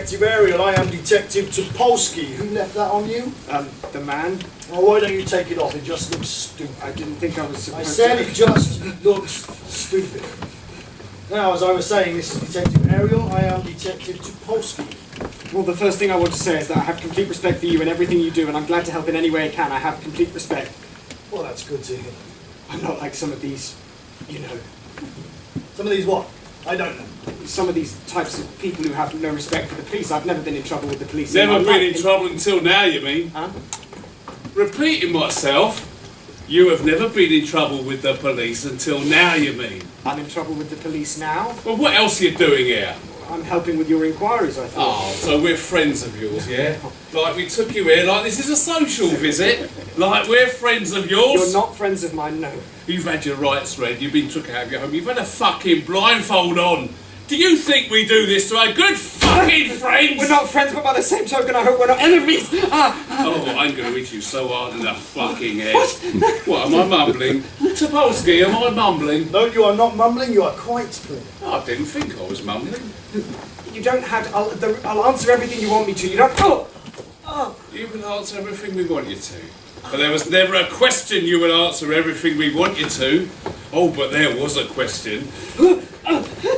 Detective Ariel. I am Detective Topolsky. Who left that on you? The man. Well, why don't you take it off? It just looks stupid. I didn't think I was supposed I said it just looks stupid. Now, as I was saying, this is Detective Ariel. I am Detective Topolsky. Well, the first thing I want to say is that I have complete respect for you and everything you do, and I'm glad to help in any way I can. I have complete respect. Well, that's good to hear. I'm not like some of these, you know... Some of these what? I don't know. Some of these types of people who have no respect for the police. I've never been in trouble with the police. Never been in trouble until now, you mean? Huh? Repeating myself, you have never been in trouble with the police until now, you mean? I'm in trouble with the police now. Well, what else are you doing here? I'm helping with your inquiries, I thought. Oh, so we're friends of yours, yeah? Like we took you here, like this is a social visit? Like we're friends of yours? You're not friends of mine, no. You've had your rights read, you've been took out of your home, you've had a fucking blindfold on. Do you think we do this to our good fucking friends? We're not friends, but by the same token, I hope we're not enemies. Oh, I'm going to hit you so hard in the fucking head. What, am I mumbling? Topolsky, am I mumbling? No, you are not mumbling. You are quite clear. Oh, I didn't think I was mumbling. You don't have... I'll answer everything you want me to. You don't... You can answer everything we want you to. But there was never a question you would answer everything we want you to. Oh, but there was a question.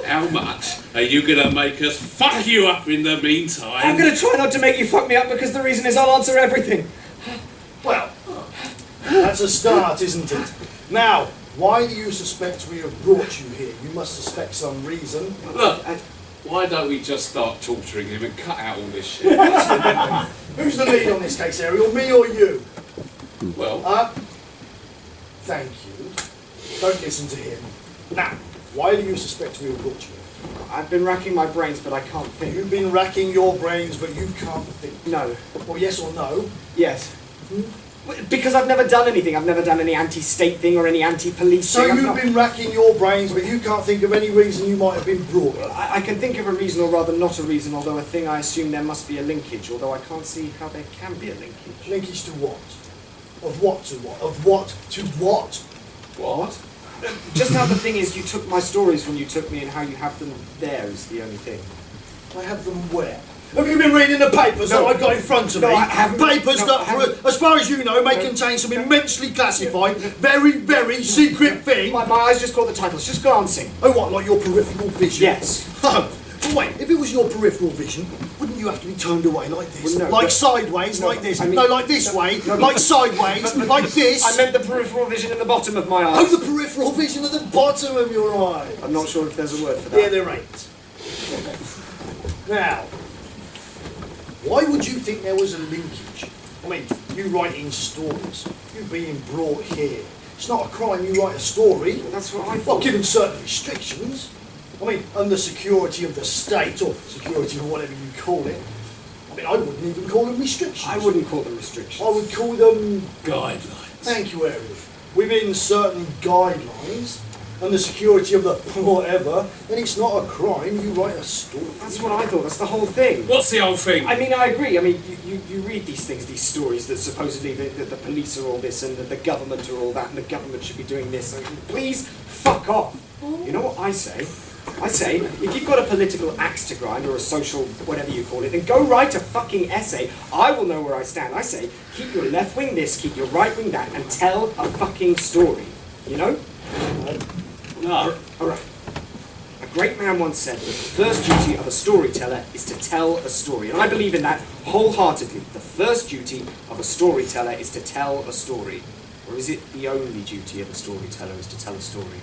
How much are you going to make us fuck you up in the meantime? I'm going to try not to make you fuck me up because the reason is I'll answer everything. Well, that's a start, isn't it? Now, why do you suspect we have brought you here? You must suspect some reason. Look, why don't we just start torturing him and cut out all this shit? Who's the lead on this case, Ariel? Me or you? Well... Thank you. Don't listen to him. Now, why do you suspect we have brought you here? I've been racking my brains, but I can't think. You've been racking your brains, but you can't think. No. Well, yes or no? Yes. Because I've never done anything. I've never done any anti-state thing or any anti-police thing. So you've been racking your brains, but you can't think of any reason you might have been brought. I can think of a reason, or rather not a reason, although a thing I assume there must be a linkage, although I can't see how there can be a linkage. Linkage to what? Of what to what? Of what to what? What? Just how the thing is, you took my stories when you took me, and how you have them there is the only thing. I have them where? Have you been reading the papers that I've got in front of me? I haven't. Papers that, as far as you know, may contain some immensely classified, very, very secret thing. My eyes just caught the titles, just glancing. Oh, what, like your peripheral vision? Yes. Oh, but wait, if it was your peripheral vision, wouldn't you have to be turned away like this? Well, no, like sideways, like this? I mean, no, like this way, like sideways, like this? I meant the peripheral vision in the bottom of my eye. Oh, the peripheral vision at the bottom of your eye. I'm not sure if there's a word for that. Yeah, there ain't. Now, why would you think there was a linkage? I mean, you writing stories, you being brought here. It's not a crime you write a story. That's what I thought. Well, given certain restrictions. I mean, under security of the state, or security or whatever you call it. I mean, I wouldn't even call them restrictions. I wouldn't call them restrictions. I would call them... guidelines. Thank you, Ariel. Within certain guidelines, and the security of the whatever, then it's not a crime, you write a story. That's what I thought, that's the whole thing. What's the whole thing? I mean, I agree. I mean, you read these things, these stories that supposedly the police are all this and the government are all that and the government should be doing this. I mean, please, fuck off. You know what I say? I say, if you've got a political axe to grind or a social whatever you call it, then go write a fucking essay. I will know where I stand. I say, keep your left wing this, keep your right wing that, and tell a fucking story. You know? No. Alright. A great man once said that the first duty of a storyteller is to tell a story. And I believe in that wholeheartedly. The first duty of a storyteller is to tell a story. Or is it the only duty of a storyteller is to tell a story?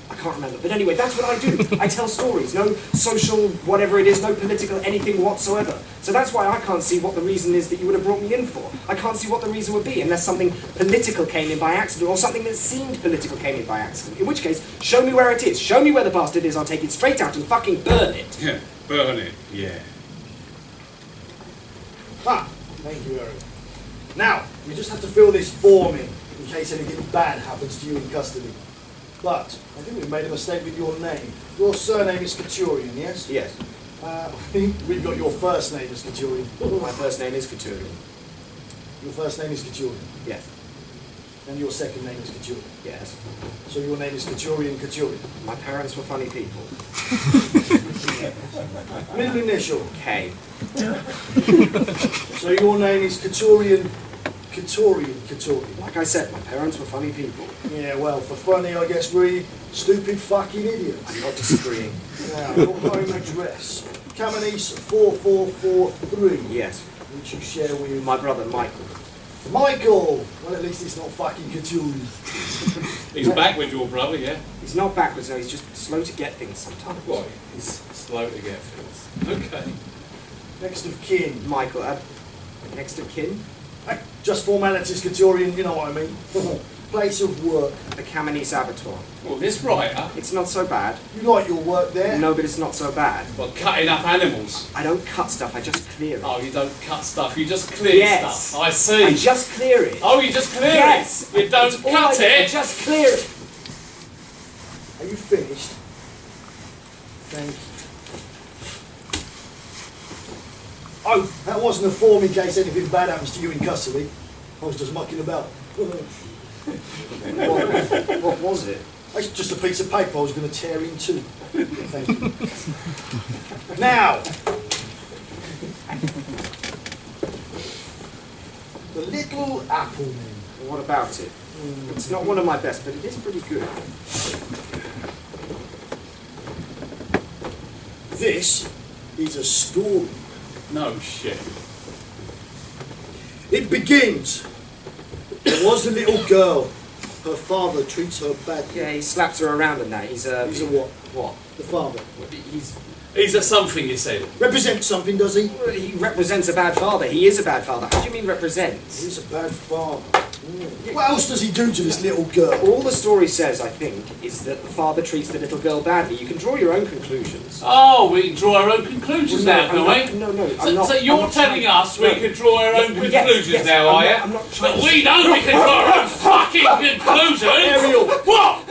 I can't remember. But anyway, that's what I do. I tell stories. No social whatever it is, no political anything whatsoever. So that's why I can't see what the reason is that you would have brought me in for. I can't see what the reason would be unless something political came in by accident or something that seemed political came in by accident. In which case, show me where it is. Show me where the bastard is. I'll take it straight out and fucking burn it. Yeah, burn it. Yeah. Thank you, Ariel. Now, we just have to fill this form in case anything bad happens to you in custody. But I think we've made a mistake with your name. Your surname is Couturian, yes? Yes. I think we've got your first name as Couturian. My first name is Couturian. Your first name is Couturian? Yes. And your second name is Couturier. Yes. So your name is Couturier Couturier. My parents were funny people. Middle initial. K. So your name is Couturier Couturier. Like I said, my parents were funny people. Yeah, well, for funny, I guess we're stupid fucking idiots. I'm not disagreeing. Now, your home address. Camanese 4443. Yes. Which you share with My brother, Michael. Michael! Well, at least it's not fucking Couturier. He's back with your brother, yeah? He's not backwards, no, he's just slow to get things sometimes. Why? He's slow to get things. Okay. Next of kin. Michael, next of kin? Just formalities, Couturier, you know what I mean. Place of work. The Camanese Abattoir. Well, this writer, It's not so bad. You like your work there? No, but it's not so bad. well, cutting up animals. I don't cut stuff, I just clear it. Oh, you don't cut stuff, you just clear Yes. stuff. I see. I just clear it. Oh, you just clear Yes. it? You don't That's all I cut do, I it? just clear it. Are you finished? Thank you. Oh, that wasn't a form in case anything bad happens to you in custody. I was just mucking about. What was it? It's just a piece of paper I was going to tear in two. Thank you. Now, the little apple man. What about it? It's not one of my best, but it is pretty good. This is a story. No shit. It begins. There was a little girl. Her father treats her badly. Yeah, he slaps her around and that. He's a what? What? The father. He's a something, you said. Represents something, does he? He represents a bad father. He is a bad father. How do you mean represents? He's a bad father. What else does he do to this little girl? All the story says, I think, is that the father treats the little girl badly. You can draw your own conclusions. Oh, we can draw our own conclusions now, can we? No, I'm So, not. so you're I'm not telling trying- us we no. can draw our own Yes, conclusions yes, now, I'm are not- you? I'm not trying But to- we know we can draw our own fucking conclusions! Ariel. What?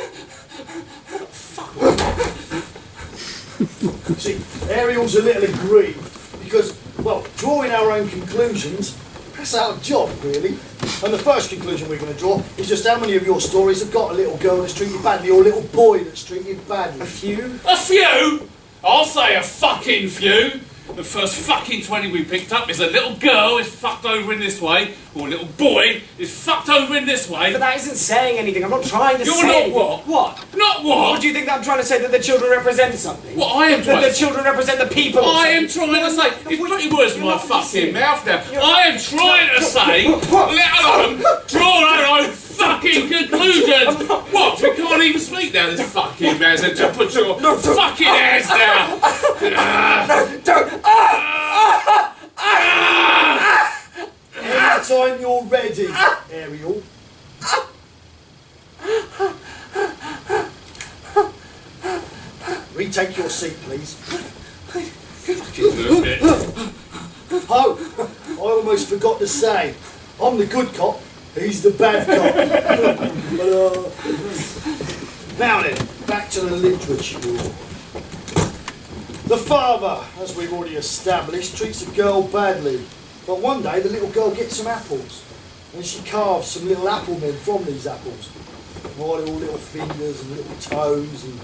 See, Ariel's a little aggrieved because, well, drawing our own conclusions, that's our job, really. And the first conclusion we're going to draw is just how many of your stories have got a little girl that's treated badly or a little boy that's treated badly. A few? A few? I'll say a fucking few. The first fucking 20 we picked up is a little girl is fucked over in this way, or a little boy is fucked over in this way. But that isn't saying anything. I'm not trying to You're say not anything. what? What? Not What what? do you think that I'm trying to say? That the children represent something? What I am That trying the to children represent the people? or I am something? trying to say, you're putting words in you're my not fucking listening. mouth now. You're- I am trying to say, let alone draw our own fucking conclusions. What? We can't even speak now, this fucking man's to put your fucking hands down. Anytime you're ready, Ariel. Retake your seat, please. Oh, I almost forgot to say, I'm the good cop, he's the bad cop. Now then, back to the literature. The father, as we've already established, treats a girl badly. But one day the little girl gets some apples and she carves some little apple men from these apples. All little fingers and little toes and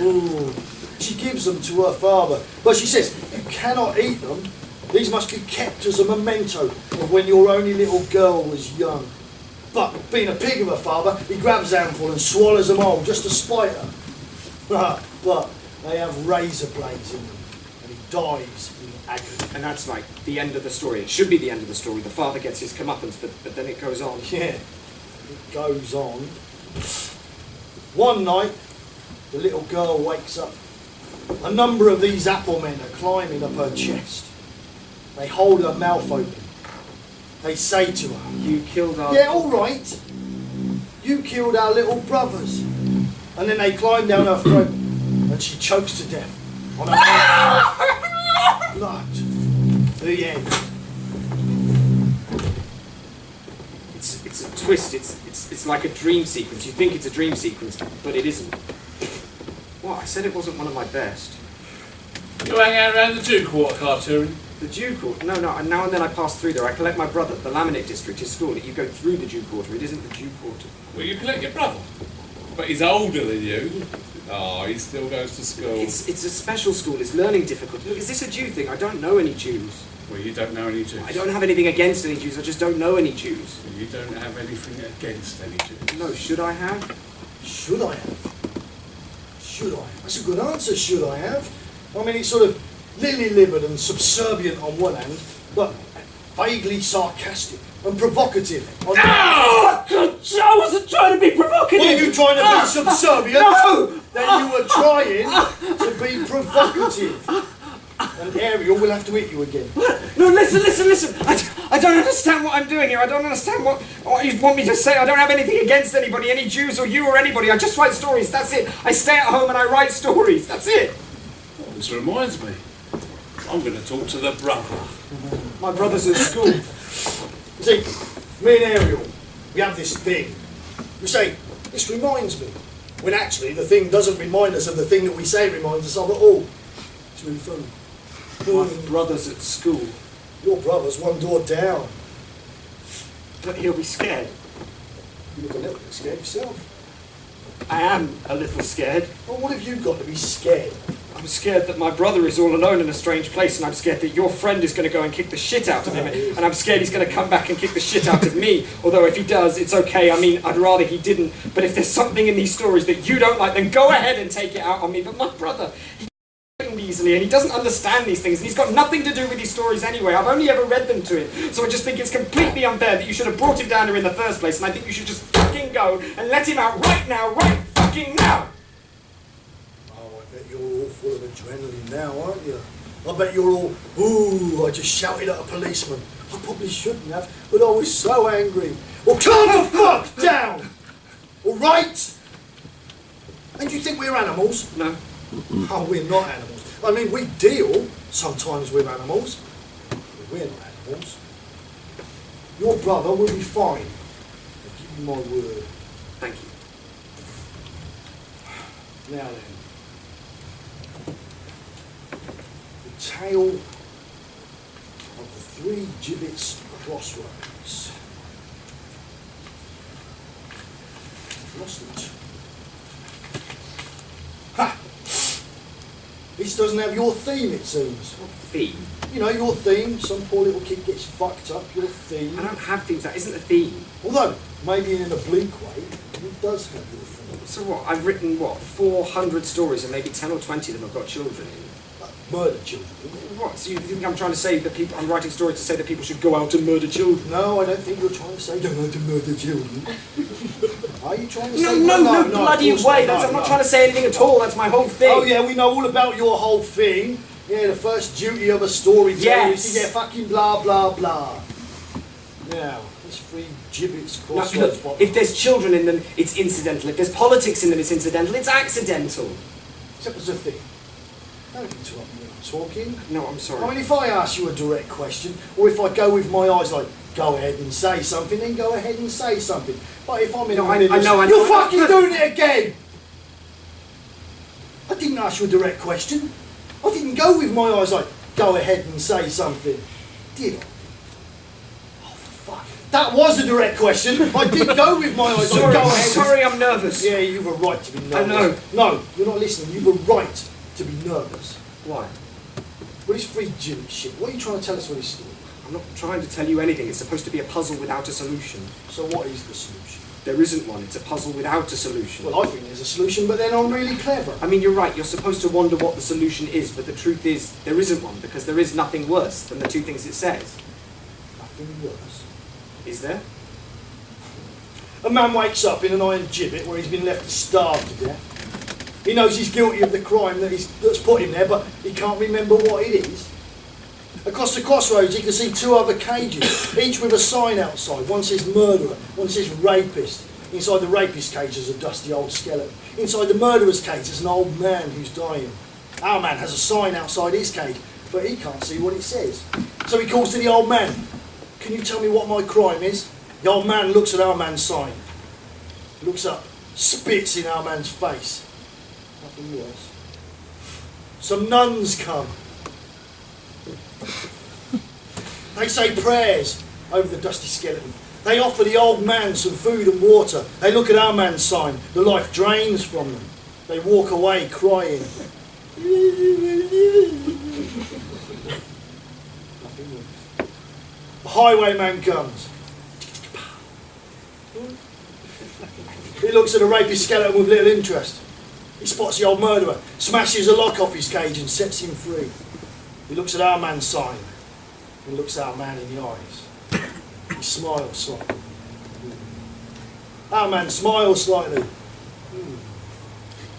ooh. She gives them to her father. But she says, you cannot eat them. These must be kept as a memento of when your only little girl was young. But being a pig of a father, he grabs a handful and swallows them all just to spite her. But they have razor blades in them and he dies in agony. And that's like the end of the story. It should be the end of the story. The father gets his comeuppance, but then it goes on. Yeah, it goes on. One night, the little girl wakes up. A number of these apple men are climbing up her chest. They hold her mouth open. They say to her, You killed our... yeah, all right. You killed our little brothers. And then they climb down her throat and she chokes to death on her mouth. Blood. The end. It's a twist. It's like a dream sequence. You think it's a dream sequence, but it isn't. What? I said it wasn't one of my best. You hang out around the Duke Water Cartooning? The Jew Quarter? No, and now and then I pass through there. I collect my brother. The Laminate District is school. You go through the Jew Quarter. It isn't the Jew Quarter. Well, you collect your brother. But he's older than you. Oh, he still goes to school. It's a special school. It's learning difficult. Look, is this a Jew thing? I don't know any Jews. Well, you don't know any Jews. I don't have anything against any Jews. I just don't know any Jews. You don't have anything against any Jews. No, should I have? Should I have? Should I? That's a good answer, should I have? I mean, it's sort of lily-livered and subservient on one hand, but vaguely sarcastic and provocative on the other. I wasn't trying to be provocative! Were you trying to be subservient? No! Then you were trying to be provocative. And Ariel will have to hit you again. No, listen! I don't understand what I'm doing here. I don't understand what you want me to say. I don't have anything against anybody, any Jews or you or anybody. I just write stories, that's it. I stay at home and I write stories, that's it. Well, this reminds me. I'm going to talk to the brother. My brother's at school. You see, me and Ariel, we have this thing. We say, this reminds me. When actually the thing doesn't remind us of the thing that we say it reminds us of at all. It's really funny. My brother's at school. Your brother's one door down. But he'll be scared. You look a little bit scared yourself. I am a little scared. Well, what have you got to be scared of? I'm scared that my brother is all alone in a strange place, and I'm scared that your friend is going to go and kick the shit out of him, and I'm scared he's going to come back and kick the shit out of me. Although if he does, it's okay. I mean, I'd rather he didn't. But if there's something in these stories that you don't like, then go ahead and take it out on me. But my brother, he easily, and he doesn't understand these things, and he's got nothing to do with these stories anyway. I've only ever read them to him, so I just think it's completely unfair that you should have brought him down here in the first place, and I think you should just fucking go and let him out right now, right fucking now! Oh, I bet you're all full of adrenaline now, aren't you? I bet you're all, ooh, I just shouted at a policeman. I probably shouldn't have, but I was so angry. Well, calm the fuck down! Alright? And you think we're animals? No. Oh, we're not animals. I mean, we deal sometimes with animals, but we're not animals. Your brother will be fine. I give you my word. Thank you. Now then, the tale of the three gibbets crossroads. Lost it. Ha! This doesn't have your theme, it seems. What theme? You know, your theme, some poor little kid gets fucked up, your theme. I don't have themes, that isn't a theme. Although, maybe in an oblique way, it does have your theme. So what, I've written, 400 stories and maybe 10 or 20 of them have got children in. Murder children. What, so you think I'm trying to say that I'm writing stories to say that people should go out and murder children? No, I don't think you're trying to say don't want to murder children. Are you trying to say No, bloody way. I'm not trying to say anything at all. That's my whole thing. Oh yeah, we know all about your whole thing. Yeah, the first duty of a storyteller is to get fucking blah blah blah. Now, this three gibbets crossroads. Look, if there's children in them, it's incidental. If there's politics in them, it's incidental. It's accidental. Except there's a thing. Don't interrupt me when I'm talking. No, I'm sorry. I mean, if I ask you a direct question, or if I go with my eyes like, go ahead and say something, then go ahead and say something. But if I'm in the middle, I know. You're fucking doing it again! I didn't ask you a direct question. I didn't go with my eyes like, go ahead and say something. Did I? Oh, for fuck. That was a direct question. I did go with my eyes like, go ahead. Sorry, I'm nervous. Yeah, you were right to be nervous. I know. No, you're not listening. You were right to be nervous. Why? What is free Jimmy shit? What are you trying to tell us with this story? I'm not trying to tell you anything. It's supposed to be a puzzle without a solution. So what is the solution? There isn't one. It's a puzzle without a solution. Well, I think there's a solution, but then I'm really clever. I mean, you're right. You're supposed to wonder what the solution is, but the truth is there isn't one, because there is nothing worse than the two things it says. Nothing worse. Is there? A man wakes up in an iron gibbet where he's been left to starve to death. He knows he's guilty of the crime that's put him there, but he can't remember what it is. Across the crossroads, he can see two other cages, each with a sign outside. One says murderer, one says rapist. Inside the rapist cage is a dusty old skeleton. Inside the murderer's cage is an old man who's dying. Our man has a sign outside his cage, but he can't see what it says. So he calls to the old man, "Can you tell me what my crime is?" The old man looks at our man's sign, looks up, spits in our man's face. Nothing worse. Some nuns come. They say prayers over the dusty skeleton. They offer the old man some food and water. They look at our man's sign. The life drains from them. They walk away crying. The highwayman comes. He looks at the rapist skeleton with little interest. He spots the old murderer, smashes the lock off his cage and sets him free. He looks at our man's sign and looks our man in the eyes. He smiles slightly. Our man smiles slightly.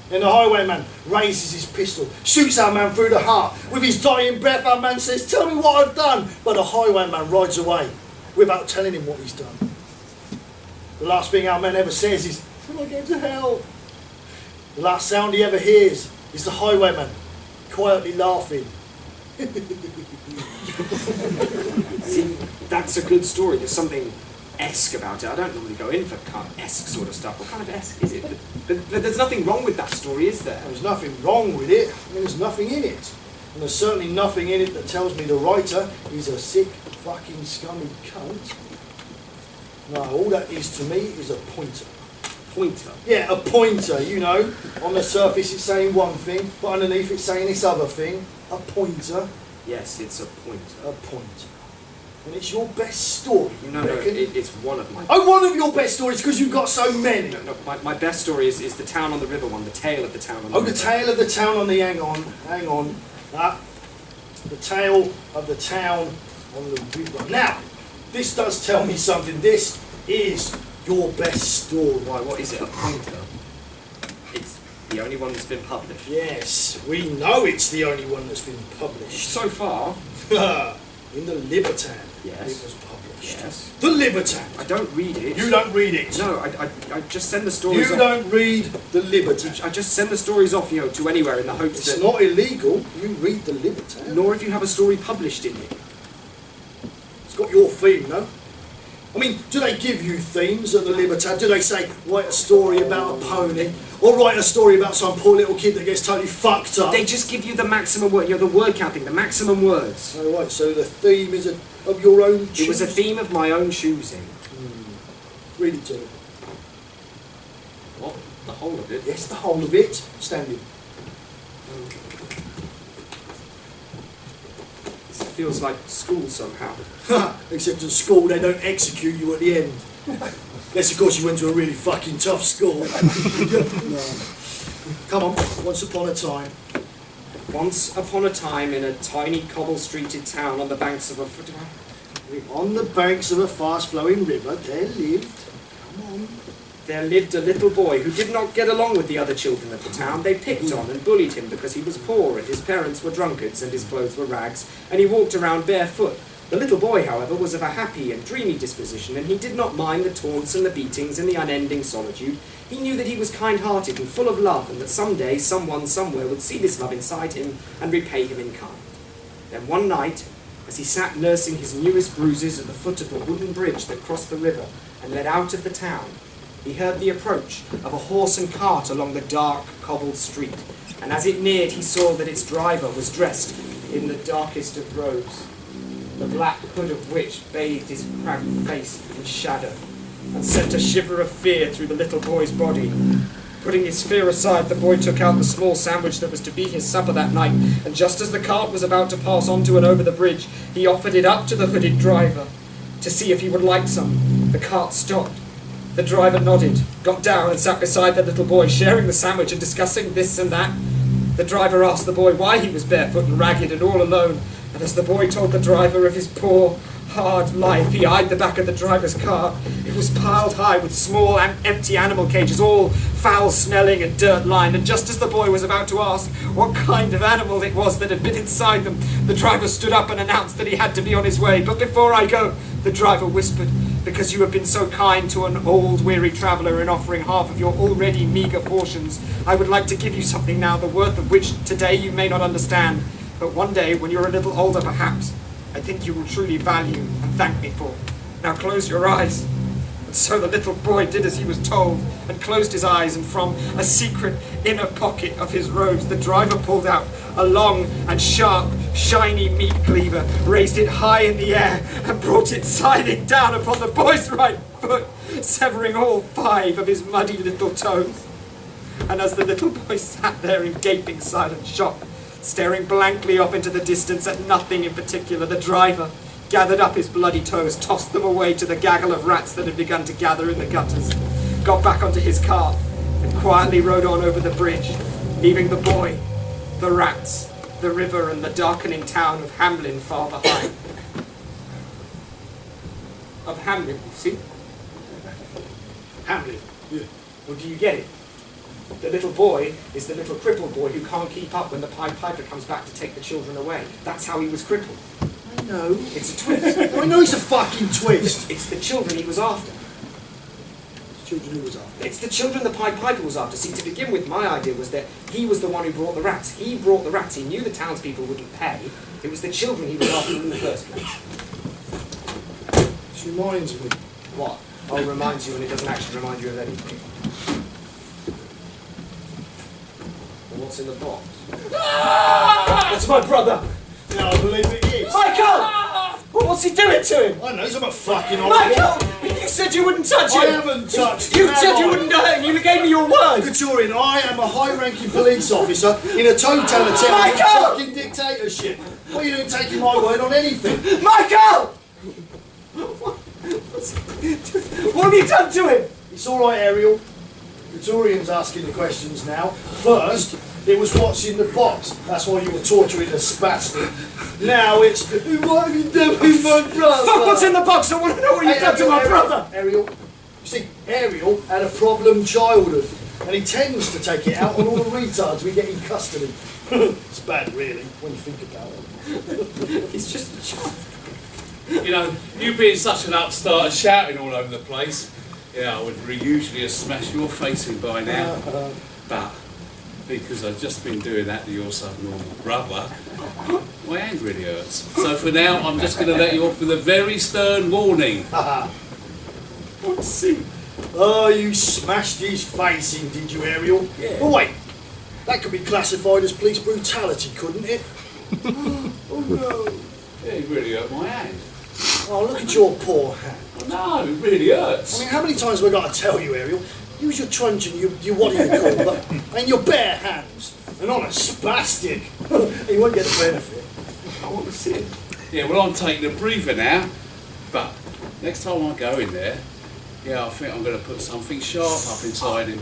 Then the highwayman raises his pistol, shoots our man through the heart. With his dying breath, our man says, "Tell me what I've done." But the highwayman rides away without telling him what he's done. The last thing our man ever says is, "When I go to hell." The last sound he ever hears is the highwayman quietly laughing. See, that's a good story. There's something esque about it. I don't normally go in for esque sort of stuff. What kind of esque is it? But there's nothing wrong with that story, is there? There's nothing wrong with it. I mean, there's nothing in it. And there's certainly nothing in it that tells me the writer is a sick, fucking, scummy cunt. No, all that is to me is a pointer. Pointer? Yeah, a pointer, you know. On the surface it's saying one thing, but underneath it's saying this other thing. A pointer. Yes, it's a pointer. A pointer. And it's your best story, No, it's one of my... Oh, one of your best stories, because you've got so many. No, my best story is the town on the river one, the tale of the town on the river. Oh, the tale of the town on the... Hang on. The tale of the town on the river. Now, this does tell me something. This is your best story. Why, what is it, a pointer? It's the only one that's been published. Yes, we know it's the only one that's been published. So far? In the Libertan. Yes. It was published. Yes. The Libertan. I don't read it. You don't read it. No, I just send the stories You off. don't read the Libertan. I just send the stories off, to anywhere in the hopes It's that... not illegal. You read the Libertan. Nor if you have a story published in it. It's got your theme, no? I mean, do they give you themes at the Libertad? Do they say, write a story about a pony? Or write a story about some poor little kid that gets totally fucked up? They just give you the maximum word, the word counting, the maximum words. Oh, right, so the theme is of your own choosing? It was a theme of my own choosing. Read it to me. What? The whole of it? Yes, the whole of it. Standing. It feels like school somehow. Except at school they don't execute you at the end. Unless of course you went to a really fucking tough school. No. Come on, once upon a time. Once upon a time in a tiny cobble-streeted town on the banks of a... On the banks of a fast-flowing river there lived... Come on. There lived a little boy who did not get along with the other children of the town. They picked on and bullied him because he was poor and his parents were drunkards and his clothes were rags and he walked around barefoot. The little boy, however, was of a happy and dreamy disposition and he did not mind the taunts and the beatings and the unending solitude. He knew that he was kind-hearted and full of love and that someday someone somewhere would see this love inside him and repay him in kind. Then one night, as he sat nursing his newest bruises at the foot of the wooden bridge that crossed the river and led out of the town, he heard the approach of a horse and cart along the dark, cobbled street, and as it neared he saw that its driver was dressed in the darkest of robes, the black hood of which bathed his cracked face in shadow, and sent a shiver of fear through the little boy's body. Putting his fear aside, the boy took out the small sandwich that was to be his supper that night, and just as the cart was about to pass onto and over the bridge, he offered it up to the hooded driver to see if he would like some. The cart stopped. The driver nodded, got down and sat beside the little boy, sharing the sandwich and discussing this and that. The driver asked the boy why he was barefoot and ragged and all alone, and as the boy told the driver of his poor, hard life, he eyed the back of the driver's car. It was piled high with small and empty animal cages, all foul-smelling and dirt-lined, and just as the boy was about to ask what kind of animal it was that had been inside them, the driver stood up and announced that he had to be on his way. "But before I go," the driver whispered, "because you have been so kind to an old, weary traveller in offering half of your already meagre portions, I would like to give you something now, the worth of which today you may not understand, but one day, when you're a little older perhaps, I think you will truly value and thank me for. Now close your eyes." And so the little boy did as he was told, and closed his eyes, and from a secret inner pocket of his robes, the driver pulled out a long and sharp shiny meat cleaver, raised it high in the air and brought it sliding down upon the boy's right foot, severing all 5 of his muddy little toes. And as the little boy sat there in gaping silent shock, staring blankly off into the distance at nothing in particular, the driver gathered up his bloody toes, tossed them away to the gaggle of rats that had begun to gather in the gutters, got back onto his car, and quietly rode on over the bridge, leaving the boy, the rats, the river, and the darkening town of Hamlin far behind. Of Hamlin, you see? Hamlin. Yeah. Well, do you get it? The little boy is the little crippled boy who can't keep up when the Pied Piper comes back to take the children away. That's how he was crippled. I know. It's a twist. I know it's a fucking twist. It's the children he was after. Children who was after. It's the children the Pied Piper was after. See, to begin with, my idea was that he was the one who brought the rats. He brought the rats. He knew the townspeople wouldn't pay. It was the children he was after in the first place. This reminds me. What? I'll remind you, and it doesn't actually remind you of anything. Well, what's in the box? That's my brother! Yeah, I believe it is. Michael! Well, what's he doing to him? I know, he's about fucking horrible. Michael! You said you wouldn't touch him! I haven't touched You him, said have you I? wouldn't hurt him! You gave me your word! Couturian, I am a high-ranking police officer in a totalitarian Michael! fucking dictatorship. What are you doing taking my word on anything? Michael! What have you done to him? It's all right, Ariel. Couturian's asking the questions now. First, it was what's in the box. That's why you were torturing a spastic. Now it's what have you done with my brother? Fuck what's in the box! I want to know what you've done to my brother! Ariel, you see, Ariel had a problem childhood, and he tends to take it out on all the retards we get in custody. It's bad, really, when you think about it. He's just a child. You know, you being such an upstart and shouting all over the place, yeah, I would usually have smashed your face in by now. But because I've just been doing that to your subnormal brother, my hand really hurts. So for now, I'm just going to let you off with a very stern warning. What's he? Oh, you smashed his face in, did you, Ariel? Yeah. Oh, wait. That could be classified as police brutality, couldn't it? Oh, no. Yeah, it really hurt my hand. Oh, look at your poor hand. Oh, no, it really hurts. I mean, how many times have I got to tell you, Ariel? Use your truncheon, you what do you call but and your bare hands. And on a spastic. He won't get the benefit. I want to see it. Yeah, well, I'm taking a breather now. But next time I go in there, yeah, I think I'm going to put something sharp up inside him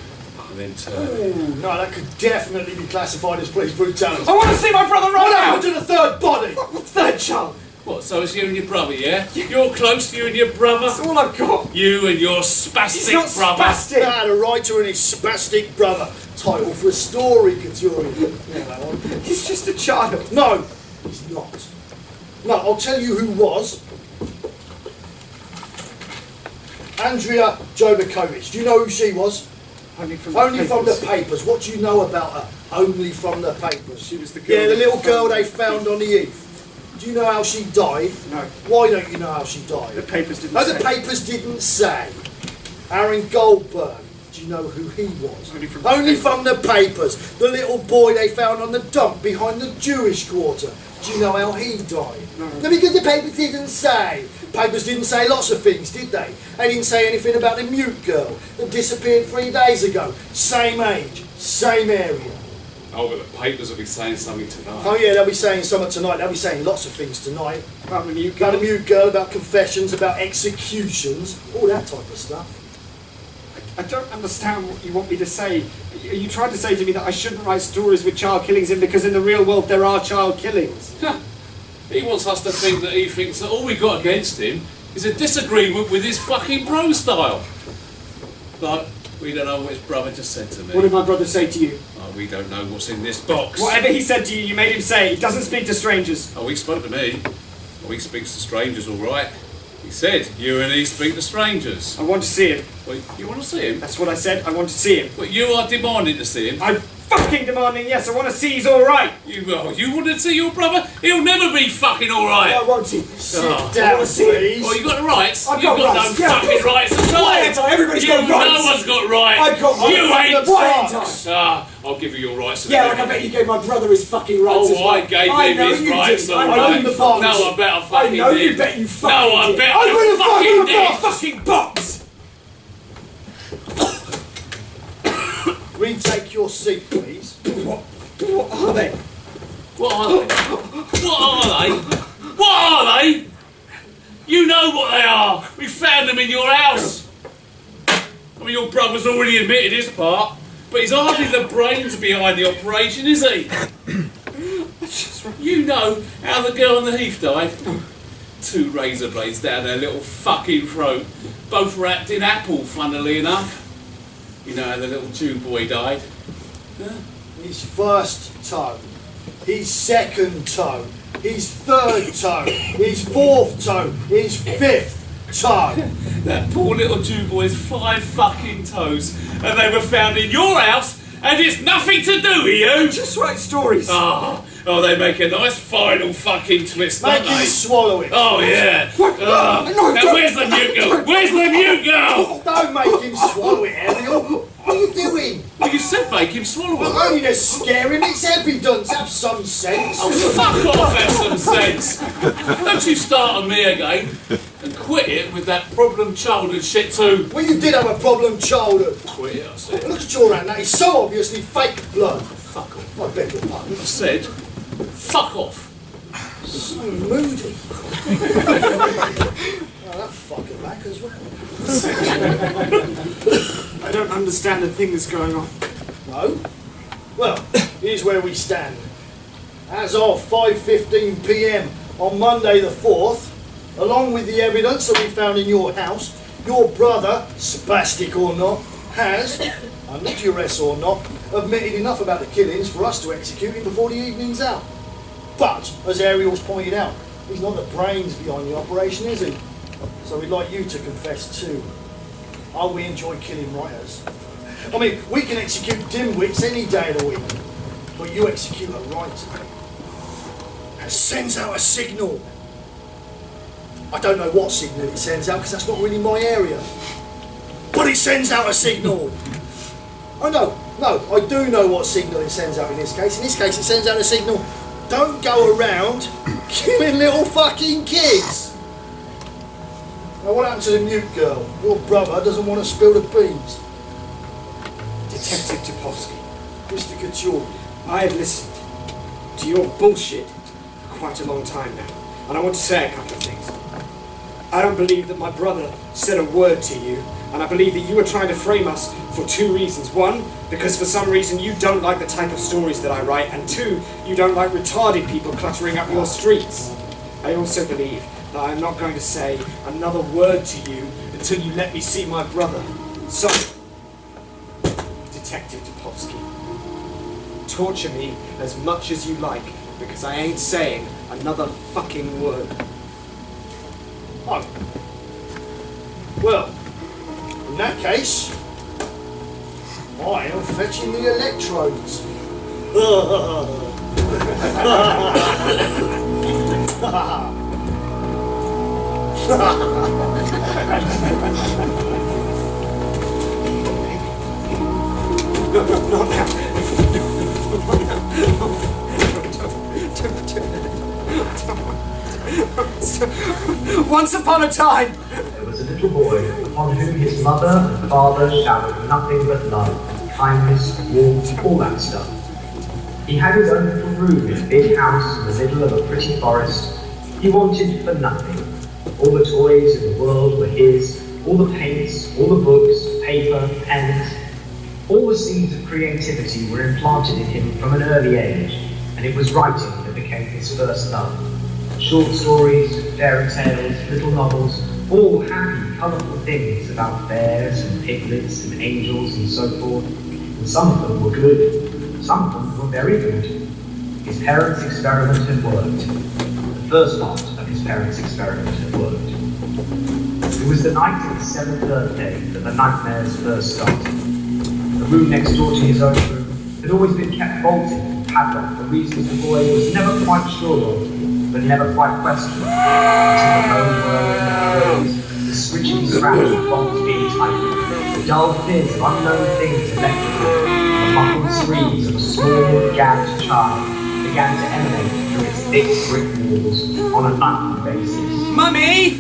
and then turn it. Ooh, no, that could definitely be classified as police brutality. I want to see my brother right What now! happened to the third body? What third child? What, so it's you and your brother, yeah? You're close to you and your brother? That's all I've got. You and your spastic He's not brother? spastic. Ah, the writer and his spastic brother. Title for a story, Couturian. Yeah, that one. He's just a child. No, he's not. No, I'll tell you who was. Andrea Jovakovic. Do you know who she was? Only from the papers. What do you know about her? Only from the papers. She was the girl. Yeah, the little girl they found on the heath. Do you know how she died? No. Why don't you know how she died? The papers didn't No, say. the papers didn't say. Aaron Goldberg. Do you know who he was? Only from the papers. The little boy they found on the dump behind the Jewish quarter. Do you know how he died? No. Because the papers didn't say. Papers didn't say lots of things, did they? They didn't say anything about the mute girl that disappeared 3 days ago. Same age, same area. Oh, but the papers will be saying something tonight. Oh yeah, they'll be saying something tonight. They'll be saying lots of things tonight. About the mute About girl. the mute girl, about confessions, about executions, all that type of stuff. I don't understand what you want me to say. Are you trying to say to me that I shouldn't write stories with child killings in because in the real world there are child killings? He wants us to think that he thinks that all we got against him is a disagreement with his fucking bro style. Like, we don't know what his brother just said to me. What did my brother say to you? Oh, we don't know what's in this box. Whatever he said to you, you made him say. He doesn't speak to strangers. Oh, he spoke to me. Oh, he speaks to strangers, all right. He said, you and he speak to strangers. I want to see him. Well, you want to see him? That's what I said. I want to see him. But you are demanding to see him. I'm fucking demanding yes. I want to see he's all right. You want to see your brother? He'll never be fucking all right. Why won't he? Sit Oh, down, wanna see it. please. Oh, you got the rights? I've You've got got rights. no Yeah, fucking rights at all. Why ain't I? Everybody's got No rights. one's got rights. I've got rights. You ain't. Why ain't I? Ah, I'll give you your rights. Yeah, like I bet you gave my brother his fucking rights as well. I gave him his rights. I know you fucking No, I bet I fucking did. I know you bet you fucking No, I did. bet I'm gonna fucking did. fucking box! Retake your seat, please. What are they? What are they? What are they? What are they? You know what they are. We found them in your house. I mean, your brother's already admitted his part, but he's hardly the brains behind the operation, is he? You know how the girl on the heath died? 2 razor blades down her little fucking throat, both wrapped in apple, funnily enough. You know how the little Jew boy died? Huh? His first toe, his second toe, his third toe, his fourth toe, his fifth toe. That poor little Jew boy's 5 fucking toes, and they were found in your house, and it's nothing to do with you. Just write stories. Oh, they make a nice final fucking twist, Make don't him they? swallow it. Oh yeah. No, Now where's the mute girl? Where's the mute girl? Don't make him swallow it, Ariel. What are you doing? Well, you said make him swallow Well, it. only to scare him. It's evidence. Have some sense. Oh, fuck off, have some sense. Don't you start on me again and quit it with that problem childhood shit too. Well, you did have a problem childhood. Quit it, I said. Look at your hand. That is so obviously fake blood. Fuck off. I beg your pardon. I said, fuck off. So moody. Oh, that fucker back as well. I don't understand a thing that's going on. No? Well, here's where we stand. As of 5:15 p.m. on Monday the 4th, along with the evidence that we found in your house, your brother, spastic or not, has, under duress or not, admitted enough about the killings for us to execute him before the evening's out. But, as Ariel's pointed out, he's not the brains behind the operation, is he? So we'd like you to confess too. Oh, we enjoy killing writers. I mean, we can execute dimwits any day of the week, but you execute a writer. It sends out a signal. I don't know what signal it sends out because that's not really my area. But it sends out a signal. I do know what signal it sends out in this case. In this case, it sends out a signal, don't go around killing little fucking kids. Now what happened to the mute girl? Your brother doesn't want to spill the beans. Detective Topolsky, Mr. Couture. I have listened to your bullshit for quite a long time now, and I want to say a couple of things. I don't believe that my brother said a word to you, and I believe that you were trying to frame us for 2 reasons. 1, because for some reason you don't like the type of stories that I write, and 2, you don't like retarded people cluttering up your streets. I also believe that I'm not going to say another word to you until you let me see my brother. So, Detective Topolsky, torture me as much as you like, because I ain't saying another fucking word. Oh. Well, in that case, I am fetching the electrodes. Once upon a time, There was a little boy upon whom his mother and father showered nothing but love, kindness, warmth, all that stuff. He had his own little room in a big house in the middle of a pretty forest. He wanted for nothing. All the toys in the world were his, all the paints, all the books, paper, pens. All the seeds of creativity were implanted in him from an early age, and it was writing that became his first love. Short stories, fairy tales, little novels, all happy, colourful things about bears and piglets and angels and so forth. And some of them were good, some of them were very good. His parents' experiment had worked. The first part of his parents' experiment had worked. It was the night of his 7th birthday that the nightmares first started. The room next door to his own room had always been kept bolted and padlocked for reasons the boy was never quite sure of, but never quite questioned, until the bone whirling of the the scritching scratch of bolts being tightened, the dull fizz of unknown things electrical, the the muffled screams of a small, gagged child began to emanate through its thick brick walls on a nightly basis. Mummy!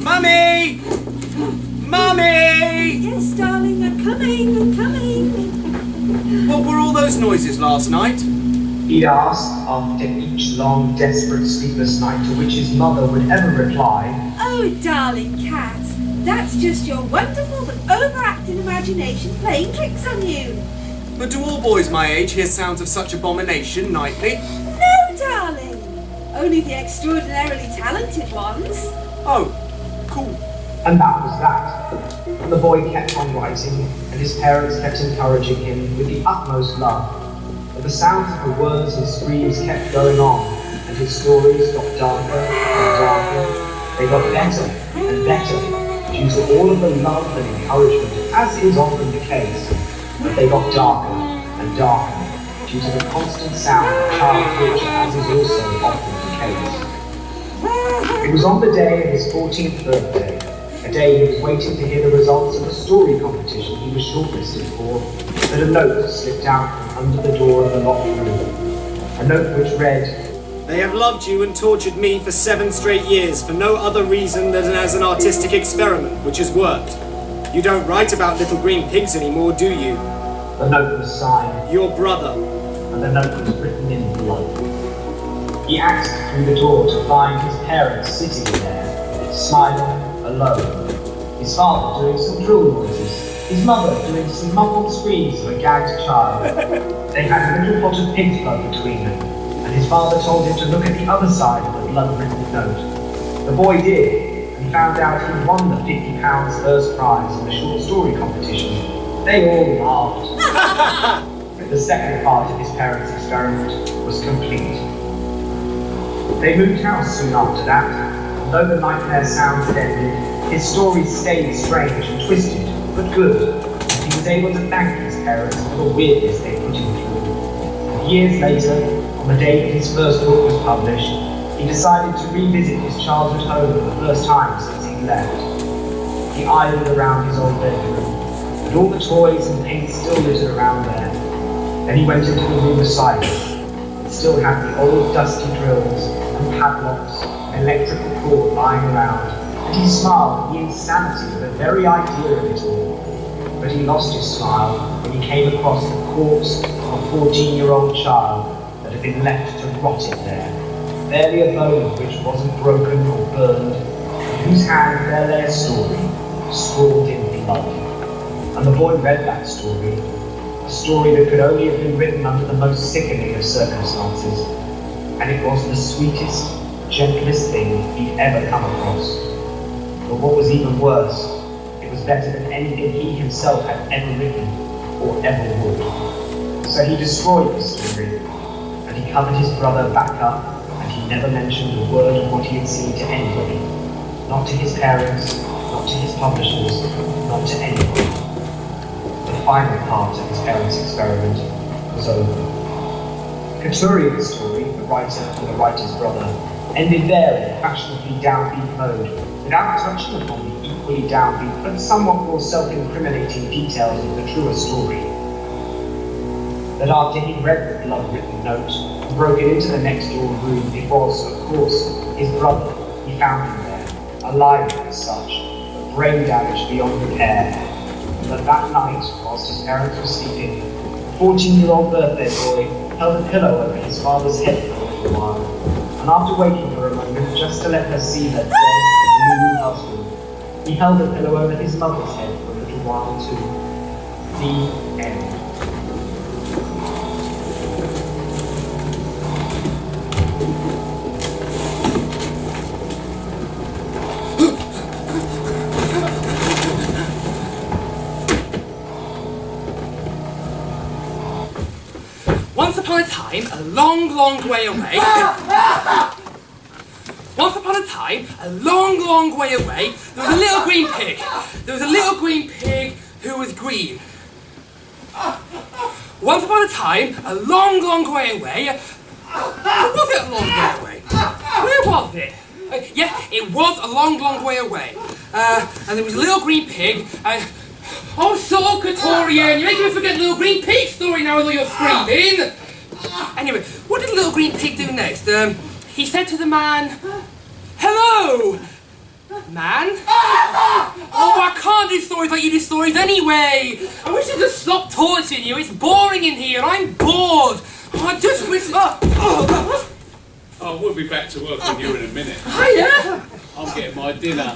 Mummy! Mummy! Yes, darling, I'm coming. What were all those noises last night? He'd asked after each long, desperate, sleepless night, to which his mother would ever reply, Oh, darling cat, that's just your wonderful but overactive imagination playing tricks on you. But do all boys my age hear sounds of such abomination nightly? No, darling, only the extraordinarily talented ones. Oh, cool. and that was that. And the boy kept on writing, and his parents kept encouraging him with the utmost love. But the sounds of the words and screams kept going on, and his stories got darker and darker. They got better and better, due to all of the love and encouragement, as is often the case. But they got darker and darker, due to the constant sound of child torture, as is also often the case. It was on the day of his 14th birthday, a day he was waiting to hear the results of a story competition he was shortlisted for, that a note slipped out from under the door of the locked room. A note which read, They have loved you and tortured me for 7 straight years for no other reason than as an artistic experiment, which has worked. You don't write about little green pigs anymore, do you? the note was signed, Your brother. and the note was written in blood. He asked through the door to find his parents sitting there, smiling, alone. His father doing some drill noises, his mother doing some muffled screams of a gagged child. They had a little pot of pig's blood between them, and his father told him to look at the other side of the blood-written note. The boy did, and found out he won the £50 first prize in the short story competition. They all laughed. The second part of his parents' experiment was complete. They moved house soon after that, and though the nightmare sounds had ended, his stories stayed strange and twisted, but good, and he was able to thank his parents for the weirdness they put him through. And years later, on the day that his first book was published, he decided to revisit his childhood home for the first time since he left. He idled around his old bedroom, and all the toys and paint still littered around there. Then he went into the room beside it. It still had the old dusty drills and padlocks and electrical cord lying around, and he smiled at the insanity of the very idea of it all. But he lost his smile when he came across the corpse of a 14-year-old child that had been left to rot in there, barely a bone of which wasn't broken or burned, in whose hand there lay a story, scrawled in blood. And the boy read that story, a story that could only have been written under the most sickening of circumstances, and it was the sweetest, gentlest thing he'd ever come across. But what was even worse, it was better than anything he himself had ever written, or ever would. So he destroyed the story, and he covered his brother back up, and he never mentioned a word of what he had seen to anybody. Not to his parents, not to his publishers, not to anyone. The final part of his parents' experiment was over. Couturier's story, the writer and the writer's brother, ended there in fashionably downbeat mode, without touching upon the equally downbeat but somewhat more self-incriminating details of the truer story. That after he'd read the blood-written note and broke it into the next-door room, it was, of course, his brother. He found him there, alive as such, but brain damage beyond repair. But that night, whilst his parents were sleeping, the 14-year-old birthday boy held a pillow over his father's head for a little while, and after waiting for a moment just to let her see her dead, new husband, he held a pillow over his mother's head for a little while too. The end. Once upon a time, a long, long way away. Once upon a time, a long, long way away, there was a little green pig. There was a little green pig who was green. Once upon a time, a long, long way away. Was it a long way away? Where was it? Yes, it was a long, long way away. And there was a little green pig. Oh, so Katorian, you're making me forget Little Green Pig's story now with all your screaming. Anyway, what did Little Green Pig do next? He said to the man, "Hello, man." Oh, I can't do stories like you do stories anyway. I wish you'd just stop torturing you. It's boring in here. I'm bored. Oh, I just wish. Oh, we'll be back to work on you in a minute. Hiya. I'm getting my dinner.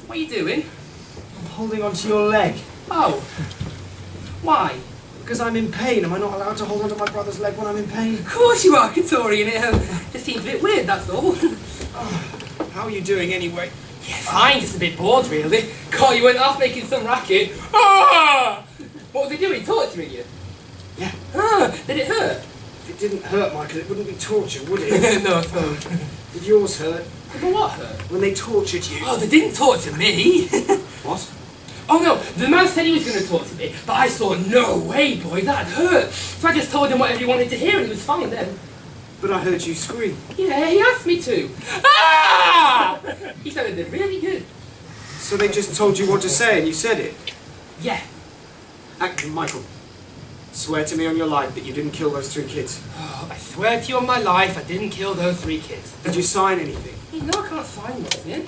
What are you doing? I'm holding onto your leg. Oh, why? Because I'm in pain. Am I not allowed to hold onto my brother's leg when I'm in pain? Of course you are, Katorian. It just seems a bit weird, that's all. How are you doing anyway? Yeah, fine, just a bit bored, really. God, you went off making some racket. Ah! What were they doing, torturing you? Yeah. Ah, did it hurt? If it didn't hurt, Michael, it wouldn't be torture, would it? No, it won't. Did yours hurt? But what hurt? When they tortured you. Oh, they didn't torture me. What? Oh no, the man said he was going to torture me, but I saw no way, boy, that hurt. So I just told him whatever he wanted to hear and he was fine then. But I heard you scream. Yeah, he asked me to. Ah! He sounded really good. So they just told you what to say and you said it? Yeah. Michael, swear to me on your life that you didn't kill those 3 kids. Oh, I swear to you on my life, I didn't kill those 3 kids. Did you sign anything? You know I can't sign nothing.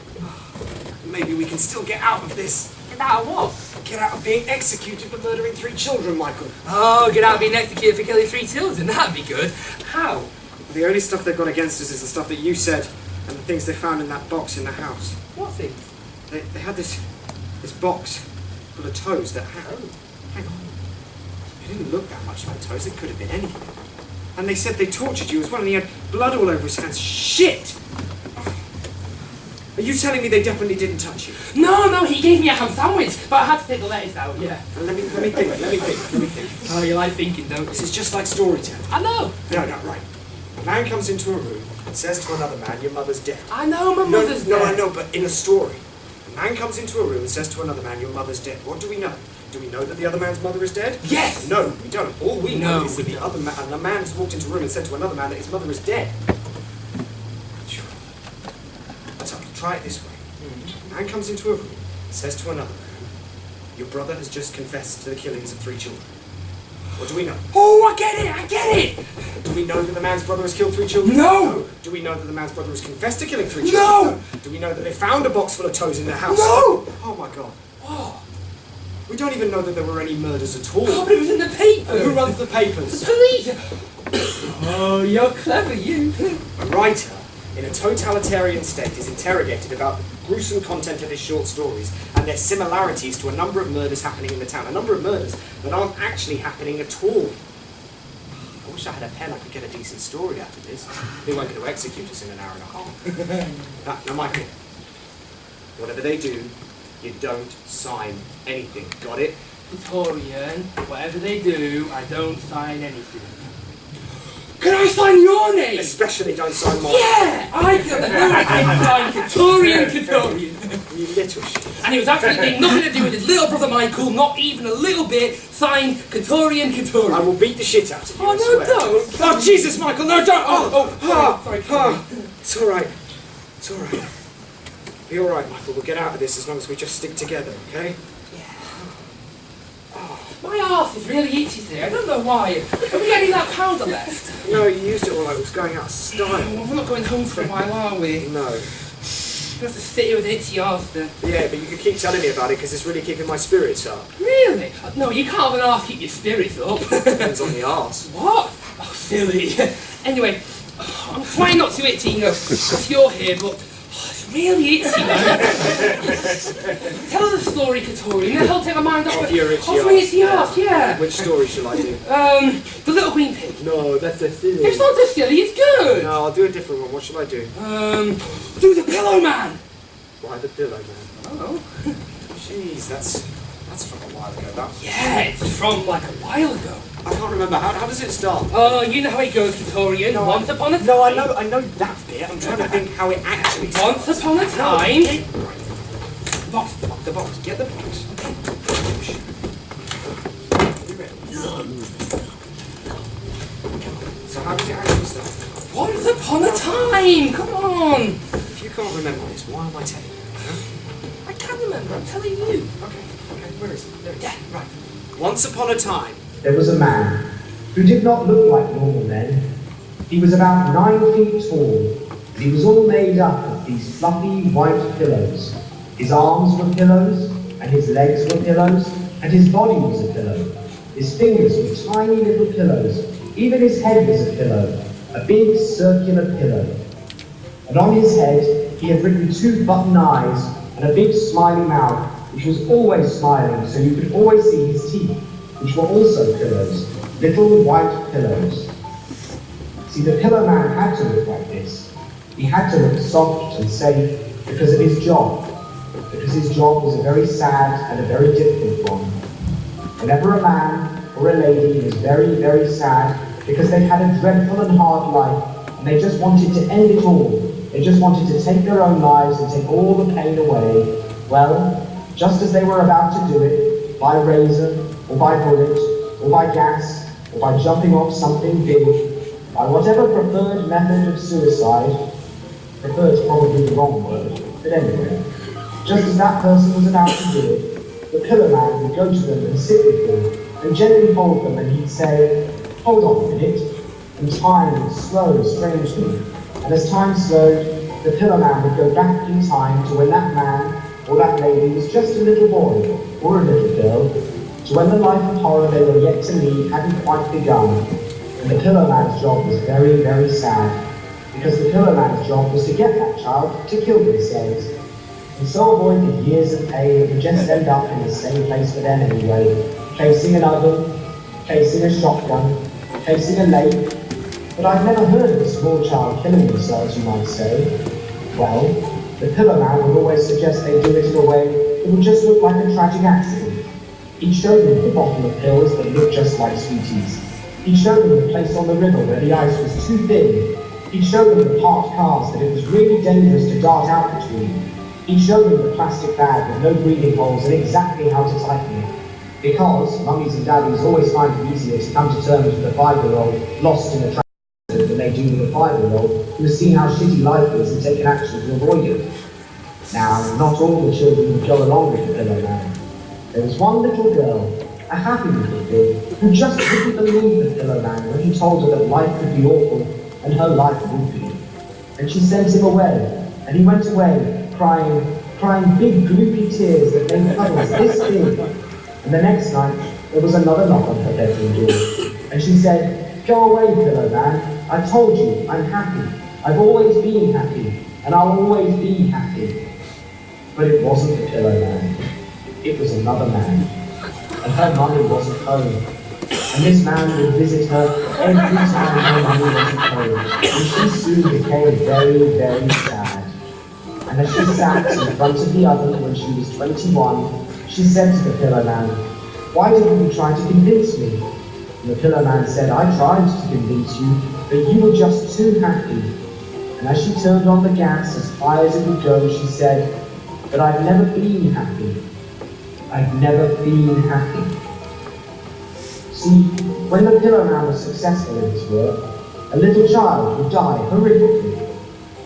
Maybe we can still get out of this. Get out of what? Get out of being executed for murdering 3 children, Michael. Oh, get out of being executed for killing 3 children. That'd be good. How? The only stuff they've got against us is the stuff that you said and the things they found in that box in the house. What thing? They had this box full of toes that had... Oh, hang on. It didn't look that much like toes. It could have been anything. And they said they tortured you as well and he had blood all over his hands. Shit! Are you telling me they definitely didn't touch you? No, he gave me a ham sandwich, but I had to take the lettuce out, yeah. Let me think. Oh, you like thinking, don't you? This is just like storytelling. I know. No, right. A man comes into a room and says to another man, your mother's dead. I know, my mother's No, dead. I know, but in a story. A man comes into a room and says to another man, your mother's dead. What do we know? Do we know that the other man's mother is dead? Yes! No, we don't. All we know No, is that we the other man, a man has walked into a room and said to another man that his mother is dead. So, try it this way. A man comes into a room, says to another man, your brother has just confessed to the killings of 3 children. What do we know? Oh, I get it! Do we know that the man's brother has killed 3 children? No! Do we know that the man's brother has confessed to killing 3 children? No! Do we know that they found a box full of toes in their house? No! Oh my god. Oh, We don't even know that there were any murders at all. but it was in the paper. Who runs the papers? Police! Oh, you're clever, you. A writer in a totalitarian state is interrogated about the gruesome content of his short stories and their similarities to a number of murders happening in the town. A number of murders that aren't actually happening at all. I wish I had a pen I could get a decent story out of this. They weren't going to execute us in an hour and a half. Now, Michael, whatever they do, you don't sign anything. Got it? Katorian, whatever they do, I don't sign anything. Can I sign your name? Especially don't sign mine. Yeah! I signed Katorian. You little shit. And it was absolutely nothing to do with his little brother Michael, not even a little bit. Signed Katorian. I will beat the shit out of you. Oh, I no, swear. don't. Oh, Jesus, Michael, no, don't. Sorry. It's all right. It's all right. Be all right, Michael. We'll get out of this as long as we just stick together, okay? My arse is really itchy today. I don't know why. Have we got any of that powder left? No, you used it all. It was going out of style. Well, we're not going home for a while, are we? No. We have to sit here with an itchy arse then. Yeah, but you can keep telling me about it because it's really keeping my spirits up. Really? No, you can't have an arse keep your spirits up. Depends on the arse. What? Oh, silly. Anyway, I'm trying not to itchy, because you're here, but it's really itchy now. Tell us a story, Katorian. That'll take my mind off Of your itchy my itchy arse, yeah. Which story shall I do? The Little Green Pig. No, that's a silly. It's not just silly, it's good. No, I'll do a different one. What shall I do? Do the Pillowman. Why the Pillowman? Oh. Jeez, that's from a while ago. That. Yeah, it's from like a while ago. I can't remember. How does it start? Oh, you know how it goes, Katorian. No, Once upon a time. No, I know that bit. I'm trying to think how it actually starts. Once upon a time. The box. Get the box. So how does it actually start? Once upon a time. Come on. If you can't remember this, why am I telling you? Huh? I can remember, I'm telling you. Okay, where is it? There it is. Yeah, right. Once upon a time. There was a man who did not look like normal men. He was about 9 feet tall, and he was all made up of these fluffy white pillows. His arms were pillows, and his legs were pillows, and his body was a pillow. His fingers were tiny little pillows. Even his head was a pillow, a big circular pillow. And on his head he had written 2 button eyes and a big smiley mouth, which was always smiling, so you could always see his teeth, which were also pillows, little white pillows. See, the Pillowman had to look like this. He had to look soft and safe because of his job, because his job was a very sad and a very difficult one. Whenever a man or a lady was very, very sad because they had a dreadful and hard life and they just wanted to end it all, they just wanted to take their own lives and take all the pain away, well, just as they were about to do it, by razor, or by bullet, or by gas, or by jumping off something big, by whatever preferred method of suicide, preferred is probably the wrong word, but anyway, just as that person was about to do it, the Pillowman would go to them and sit with them, and gently hold them, and he'd say, "Hold on a minute," and time would slow strangely, and as time slowed, the Pillowman would go back in time to when that man or that lady was just a little boy, or a little girl, to when the life of horror they were yet to lead hadn't quite begun, and the Pillowman's job was very, very sad, because the Pillowman's job was to get that child to kill themselves, and so avoid the years of pain that would just end up in the same place for them anyway, facing an oven, facing a shotgun, facing a lake. But I've never heard of a small child killing themselves, you might say. Well, the Pillowman would always suggest they do it in a way that would just look like a tragic accident. He'd show them the bottle of pills that looked just like sweeties. He'd show them the place on the river where the ice was too thin. He'd show them the parked cars that it was really dangerous to dart out between. He'd show them the plastic bag with no breathing holes and exactly how to tighten it. Because mummies and daddies always find it easier to come to terms with a 5-year-old lost in a traffic accident than they do with a 5-year-old who has seen how shitty life is and taken action to avoid it. Now, not all the children would go along with the Pillowman. There was one little girl, a happy little thing, who just couldn't believe the Pillowman when he told her that life could be awful, and her life would be. And she sent him away, and he went away, crying big gloopy tears that made puddles this big. And the next night, there was another knock on her bedroom door, and she said, "Go away, Pillowman, I told you, I'm happy. I've always been happy, and I'll always be happy." But it wasn't the Pillowman. It was another man. And her mummy wasn't home. And this man would visit her every time her mummy wasn't home. And she soon became very, very sad. And as she sat in front of the oven when she was 21, she said to the Pillowman, "Why didn't you try to convince me?" And the Pillowman said, "I tried to convince you, but you were just too happy." And as she turned on the gas as high as it would go, she said, "But I've never been happy. I've never been happy." See, when the Pillowman was successful in his work, a little child would die horrifically.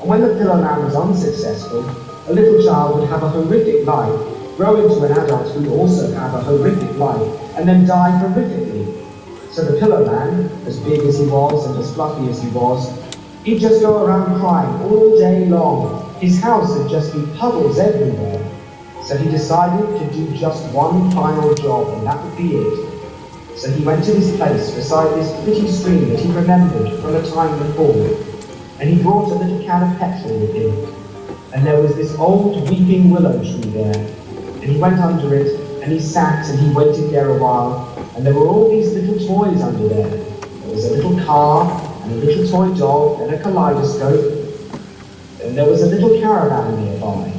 And when the Pillowman was unsuccessful, a little child would have a horrific life, grow into an adult who would also have a horrific life, and then die horrifically. So the Pillowman, as big as he was and as fluffy as he was, he'd just go around crying all day long. His house would just be puddles everywhere. So he decided to do just one final job, and that would be it. So he went to this place beside this pretty stream that he remembered from a time before, and he brought a little can of petrol with him. And there was this old weeping willow tree there, and he went under it, and he sat and he waited there a while, and there were all these little toys under there. There was a little car, and a little toy dog, and a kaleidoscope, and there was a little caravan nearby.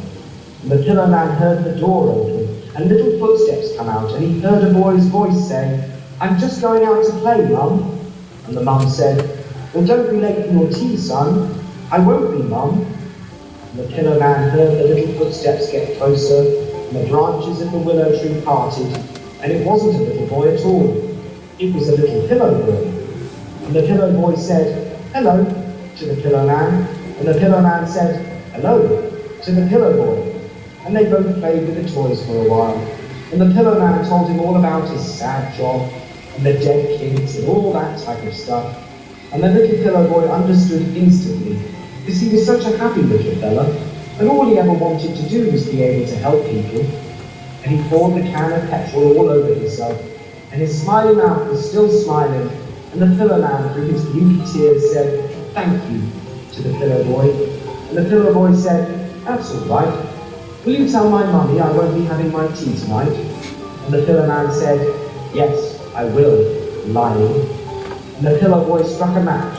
And the Pillowman heard the door open, and little footsteps come out, and he heard a boy's voice say, "I'm just going out to play, Mum." And the mum said, "Well, don't be late for your tea, son." "I won't be, Mum." And the Pillowman heard the little footsteps get closer, and the branches of the willow tree parted, and it wasn't a little boy at all. It was a little pillow boy. And the pillow boy said, "Hello," to the Pillowman, and the Pillowman said, "Hello," to the pillow boy. and they both played with the toys for a while. And the Pillowman told him all about his sad job, and the dead kids, and all that type of stuff. And the little pillow boy understood instantly, because he was such a happy little fella, and all he ever wanted to do was be able to help people. And he poured the can of petrol all over himself, and his smiling mouth was still smiling, and the Pillowman, through his beauty tears, said, "Thank you," to the pillow boy. And the pillow boy said, "That's all right. Will you tell my mummy I won't be having my tea tonight?" And the Pillowman said, "Yes, I will," lying. And the pillow boy struck a match,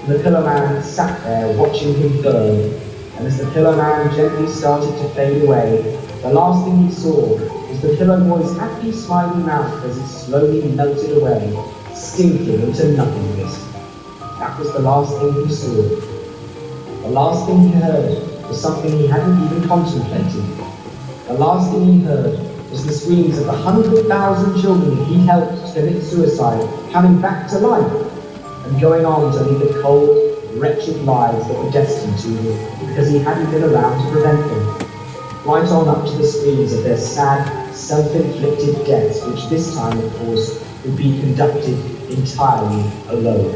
and the Pillowman sat there watching him burn. And as the Pillowman gently started to fade away, the last thing he saw was the pillow boy's happy, smiling mouth as it slowly melted away, stinking into nothingness. That was the last thing he saw. The last thing he heard was something he hadn't even contemplated. The last thing he heard was the screams of the 100,000 children he helped to commit suicide coming back to life and going on to lead the cold, wretched lives that were destined to him because he hadn't been around to prevent them. Right on up to the screams of their sad, self-inflicted deaths, which this time, of course, would be conducted entirely alone.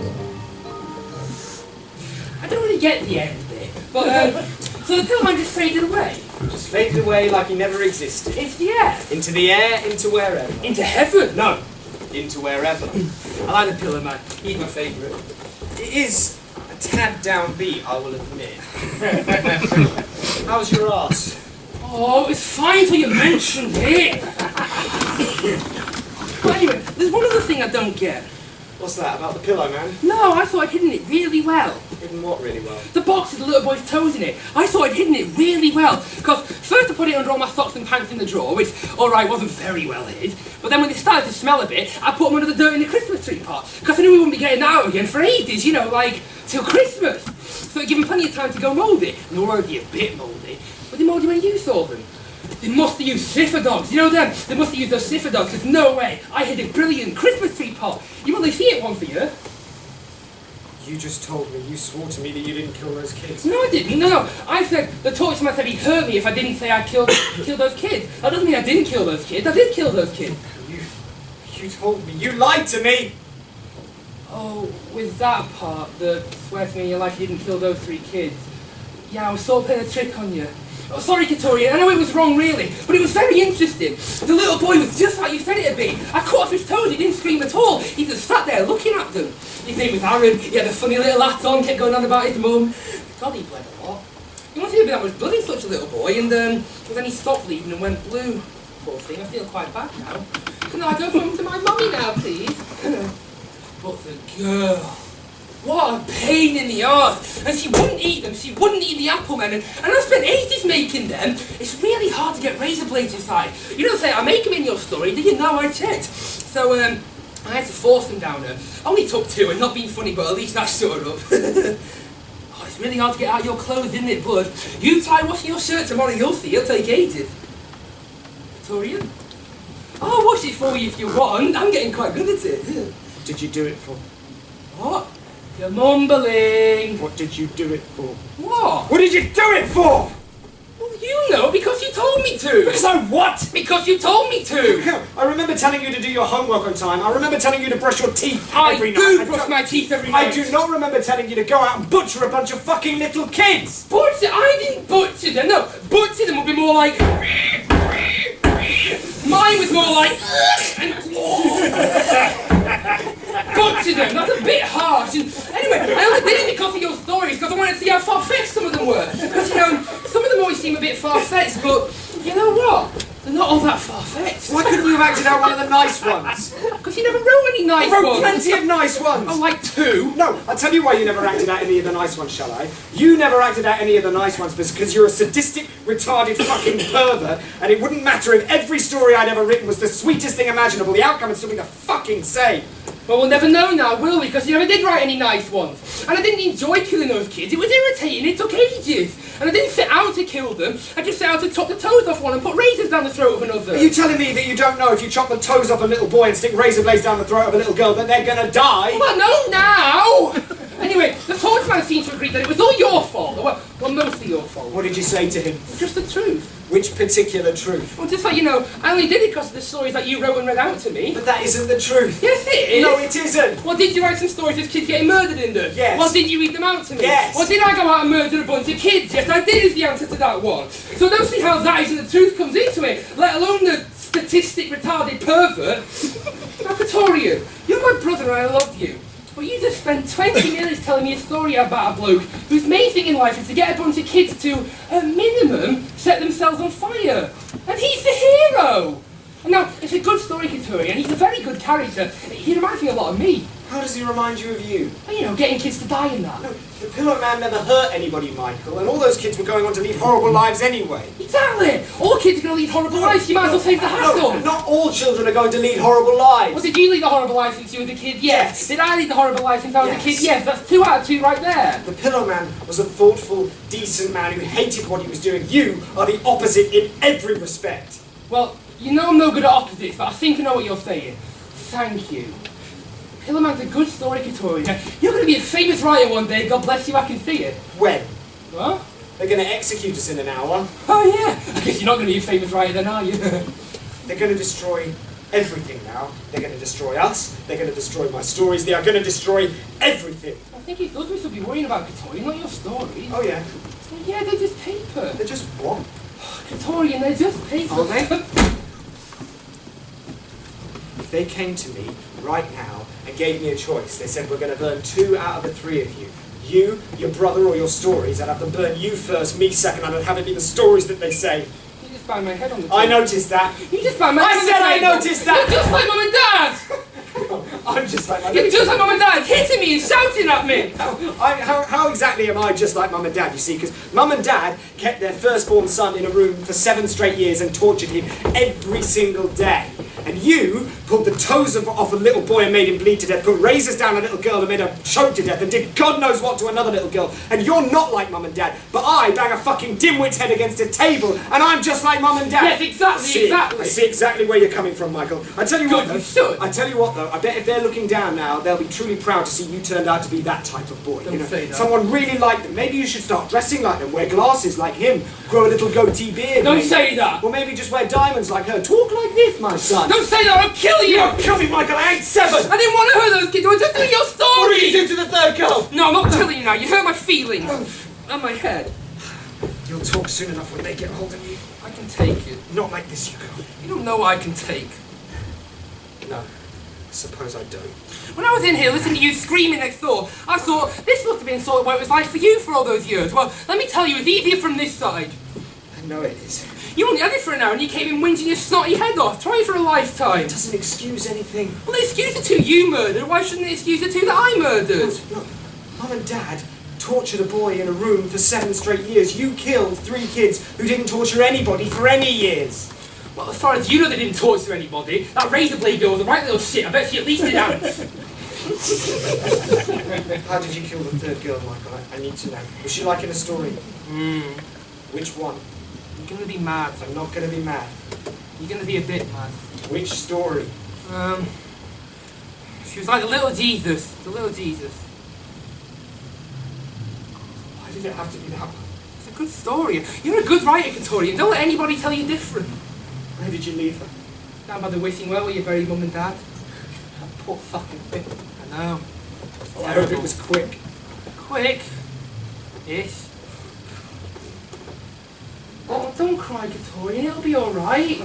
I don't really get the end bit, but so the Pillowman just faded away. Just faded away like he never existed. Into the air. Into the air, into wherever. Into heaven. No, into wherever. I like the Pillowman. He's my favourite. It is a tad downbeat, I will admit. How's your arse? Oh, it's fine till you mentioned it. But anyway, there's one other thing I don't get. What's that, about the Pillowman? No, I thought I'd hidden it really well. Hidden what really well? The box with the little boy's toes in it. I thought I'd hidden it really well. Because first I put it under all my socks and pants in the drawer, which, alright, wasn't very well hid. But then when it started to smell a bit, I put them under the dirt in the Christmas tree pot. Because I knew we wouldn't be getting that out again for ages, you know, like, till Christmas. So it gave them plenty of time to go mouldy. And they were already a bit mouldy. But they mouldy when you saw them. They must have used sniffer dogs, you know them? They must have used those sniffer dogs, because no way, I hid a brilliant Christmas tree pot. You only see it once a year. You just told me, you swore to me that you didn't kill those kids. No, I didn't, no. I said, the torchman said he'd hurt me if I didn't say I killed those kids. That doesn't mean I didn't kill those kids, I did kill those kids. You told me, you lied to me! Oh, with that part, the swear to me you like you didn't kill those 3 kids. Yeah, I was sort of playing a trick on you. Oh, sorry, Katorian, I know it was wrong really, but it was very interesting. The little boy was just like you said it'd be. I cut off his toes, he didn't scream at all. He just sat there looking at them. His name was Aaron, he had a funny little hat on, kept going on about his mum. God, he bled a lot. He wanted to be that much blood in such a little boy, and then he stopped bleeding and went blue. Poor thing, I feel quite bad now. Can I go home to my mummy now, please? But the girl... What a pain in the arse! And she wouldn't eat them, she wouldn't eat the apple men, and I spent ages making them. It's really hard to get razor blades inside. You don't say, I make them in your story, did you? No, I checked. So, I had to force them down her. Only took 2, and not being funny, but at least that's sort of. Oh, it's really hard to get out your clothes, isn't it, bud? You try washing your shirt tomorrow, you'll see, it'll take ages. Victorian? I'll wash it for you if you want, I'm getting quite good at it. Did you do it for? What? You're mumbling. What did you do it for? What? What did you do it for? Well, you know, because you told me to. Because I what? Because you told me to. I remember telling you to do your homework on time. I remember telling you to brush your teeth every night. I do brush my teeth every night. I do not remember telling you to go out and butcher a bunch of fucking little kids. Butcher? I didn't butcher them. No, butcher them would be more like... Mine was more like... Butcher them, that's a bit harsh. And anyway, I only did it because of your stories, because I wanted to see how far-fetched some of them were. Because, you know, some of them always seem a bit far-fetched, but you know what? They're not all that far-fetched. Why couldn't you have acted out one of the nice ones? Because you never wrote any nice ones. I wrote plenty of nice ones. Oh, like 2? No, I'll tell you why you never acted out any of the nice ones, shall I? You never acted out any of the nice ones because you're a sadistic, retarded fucking pervert, and it wouldn't matter if every story I'd ever written was the sweetest thing imaginable. The outcome would still be the fucking same. Well, we'll never know now, will we? Because you never did write any nice ones. And I didn't enjoy killing those kids. It was irritating. It took ages. And I didn't set out to kill them. I just set out to chop the toes off one and put razors down the throat of another. Are you telling me that you don't know if you chop the toes off a little boy and stick razor blades down the throat of a little girl that they're gonna die? Well, I know now! Anyway, the Torchman seems to agree that it was all your fault. Well, mostly your fault. What did you say to him? Just the truth. Which particular truth? Well, just like, you know, I only did it because of the stories that you wrote and read out to me. But that isn't the truth. Yes, it is. No, it isn't. Well, did you write some stories of kids getting murdered in them? Yes. Well, did you read them out to me? Yes. Well, did I go out and murder a bunch of kids? Yes, I did is the answer to that one. So I don't see how that isn't the truth comes into it, let alone the statistic retarded pervert. Now, Katorian, you're my brother and I love you. But you just spent 20 minutes telling me a story about a bloke whose main thing in life is to get a bunch of kids to, at minimum, set themselves on fire. And he's the hero! And now, it's a good story, Katori, and he's a very good character. He reminds me a lot of me. How does he remind you of you? Well, you know, getting kids to die and that. No, the Pillowman never hurt anybody, Michael, and all those kids were going on to lead horrible lives anyway. Exactly! All kids are going to lead horrible lives, you might as well save the hassle. No, not all children are going to lead horrible lives. Well, did you lead a horrible life since you were a kid? Yes. Did I lead a horrible life since I was a kid? Yes. That's 2 out of 2 right there. The Pillowman was a thoughtful, decent man who hated what he was doing. You are the opposite in every respect. Well, you know I'm no good at opposites, but I think I know what you're saying. Thank you. Pillowman's a good story, Katori. You're going to be a famous writer one day, God bless you, I can see it. When? What? They're going to execute us in an hour. Oh yeah, I guess you're not going to be a famous writer then, are you? They're going to destroy everything now. They're going to destroy us. They're going to destroy my stories. They are going to destroy everything. I think it's us we should be worrying about, Katori, not your stories. Oh yeah. Well, yeah, they're just paper. They're just what? Katori, and they're just paper. Are they? If they came to me right now and gave me a choice, they said we're going to burn 2 out of the 3 of you. You, your brother, or your stories. I'd have them burn you first, me second. I'd have it be the stories that they say. You just banged my head on the table. I noticed that. You just banged my head on the I said I table. noticed that. You're just like Mum and Dad. I'm just like my You're just like Mum and Dad, hitting me and shouting at me. How exactly am I just like Mum and Dad, you see? Because Mum and Dad kept their firstborn son in a room for 7 straight years and tortured him every single day. And you pulled the toes off a little boy and made him bleed to death, put razors down a little girl and made her choke to death, and did God knows what to another little girl. And you're not like Mum and Dad, but I bang a fucking dimwit's head against a table, and I'm just like Mum and Dad. Yes, exactly, exactly. I see exactly where you're coming from, Michael. I tell you what, though. You should. I tell you what, though. I bet if they're looking down now, they'll be truly proud to see you turned out to be that type of boy. Don't say that. Someone really like them. Maybe you should start dressing like them, wear glasses like him, grow a little goatee beard. Don't maybe. say that. Or maybe just wear diamonds like her. Talk like this, my son. Don't say that, I'll kill you. Don't kill me, Michael. I ain't 7. I didn't want to hurt those kids, I was just doing your story. What did you do to the 3rd girl? No, I'm not telling you now, you hurt my feelings. And my head. You'll talk soon enough when they get hold of you. I can take it. Not like this, you can't. You don't know what I can take. No. I suppose I don't. When I was in here listening to you screaming next door, I thought, this must have been sort of what it was like for you for all those years. Well, let me tell you, it's easier from this side. I know it is. You only had it for an hour and you came in whinging your snotty head off. Try it for a lifetime. It doesn't excuse anything. Well, excuse the 2 you murdered. Why shouldn't it excuse the 2 that I murdered? Look, Mum and Dad tortured a boy in a room for 7 straight years. You killed 3 kids who didn't torture anybody for any years. Well, as far as you know, they didn't torture anybody. That razor blade girl was a right little shit. I bet she at least did ants. How did you kill the 3rd girl, Michael? I need to know. Was she like in a story? Which one? You're gonna be mad. I'm not going to be mad. You're gonna be a bit mad. Which story? She was like the little Jesus. The little Jesus. Why did it have to be that one? It's a good story. You're a good writer, Katorian. Don't let anybody tell you different. Where did you leave her? Down by the wishing well where you buried Mum and Dad. That poor fucking thing. I know. Oh, I hope it was quick. Quick. Ish. Oh, don't cry, Katorian. It'll be alright.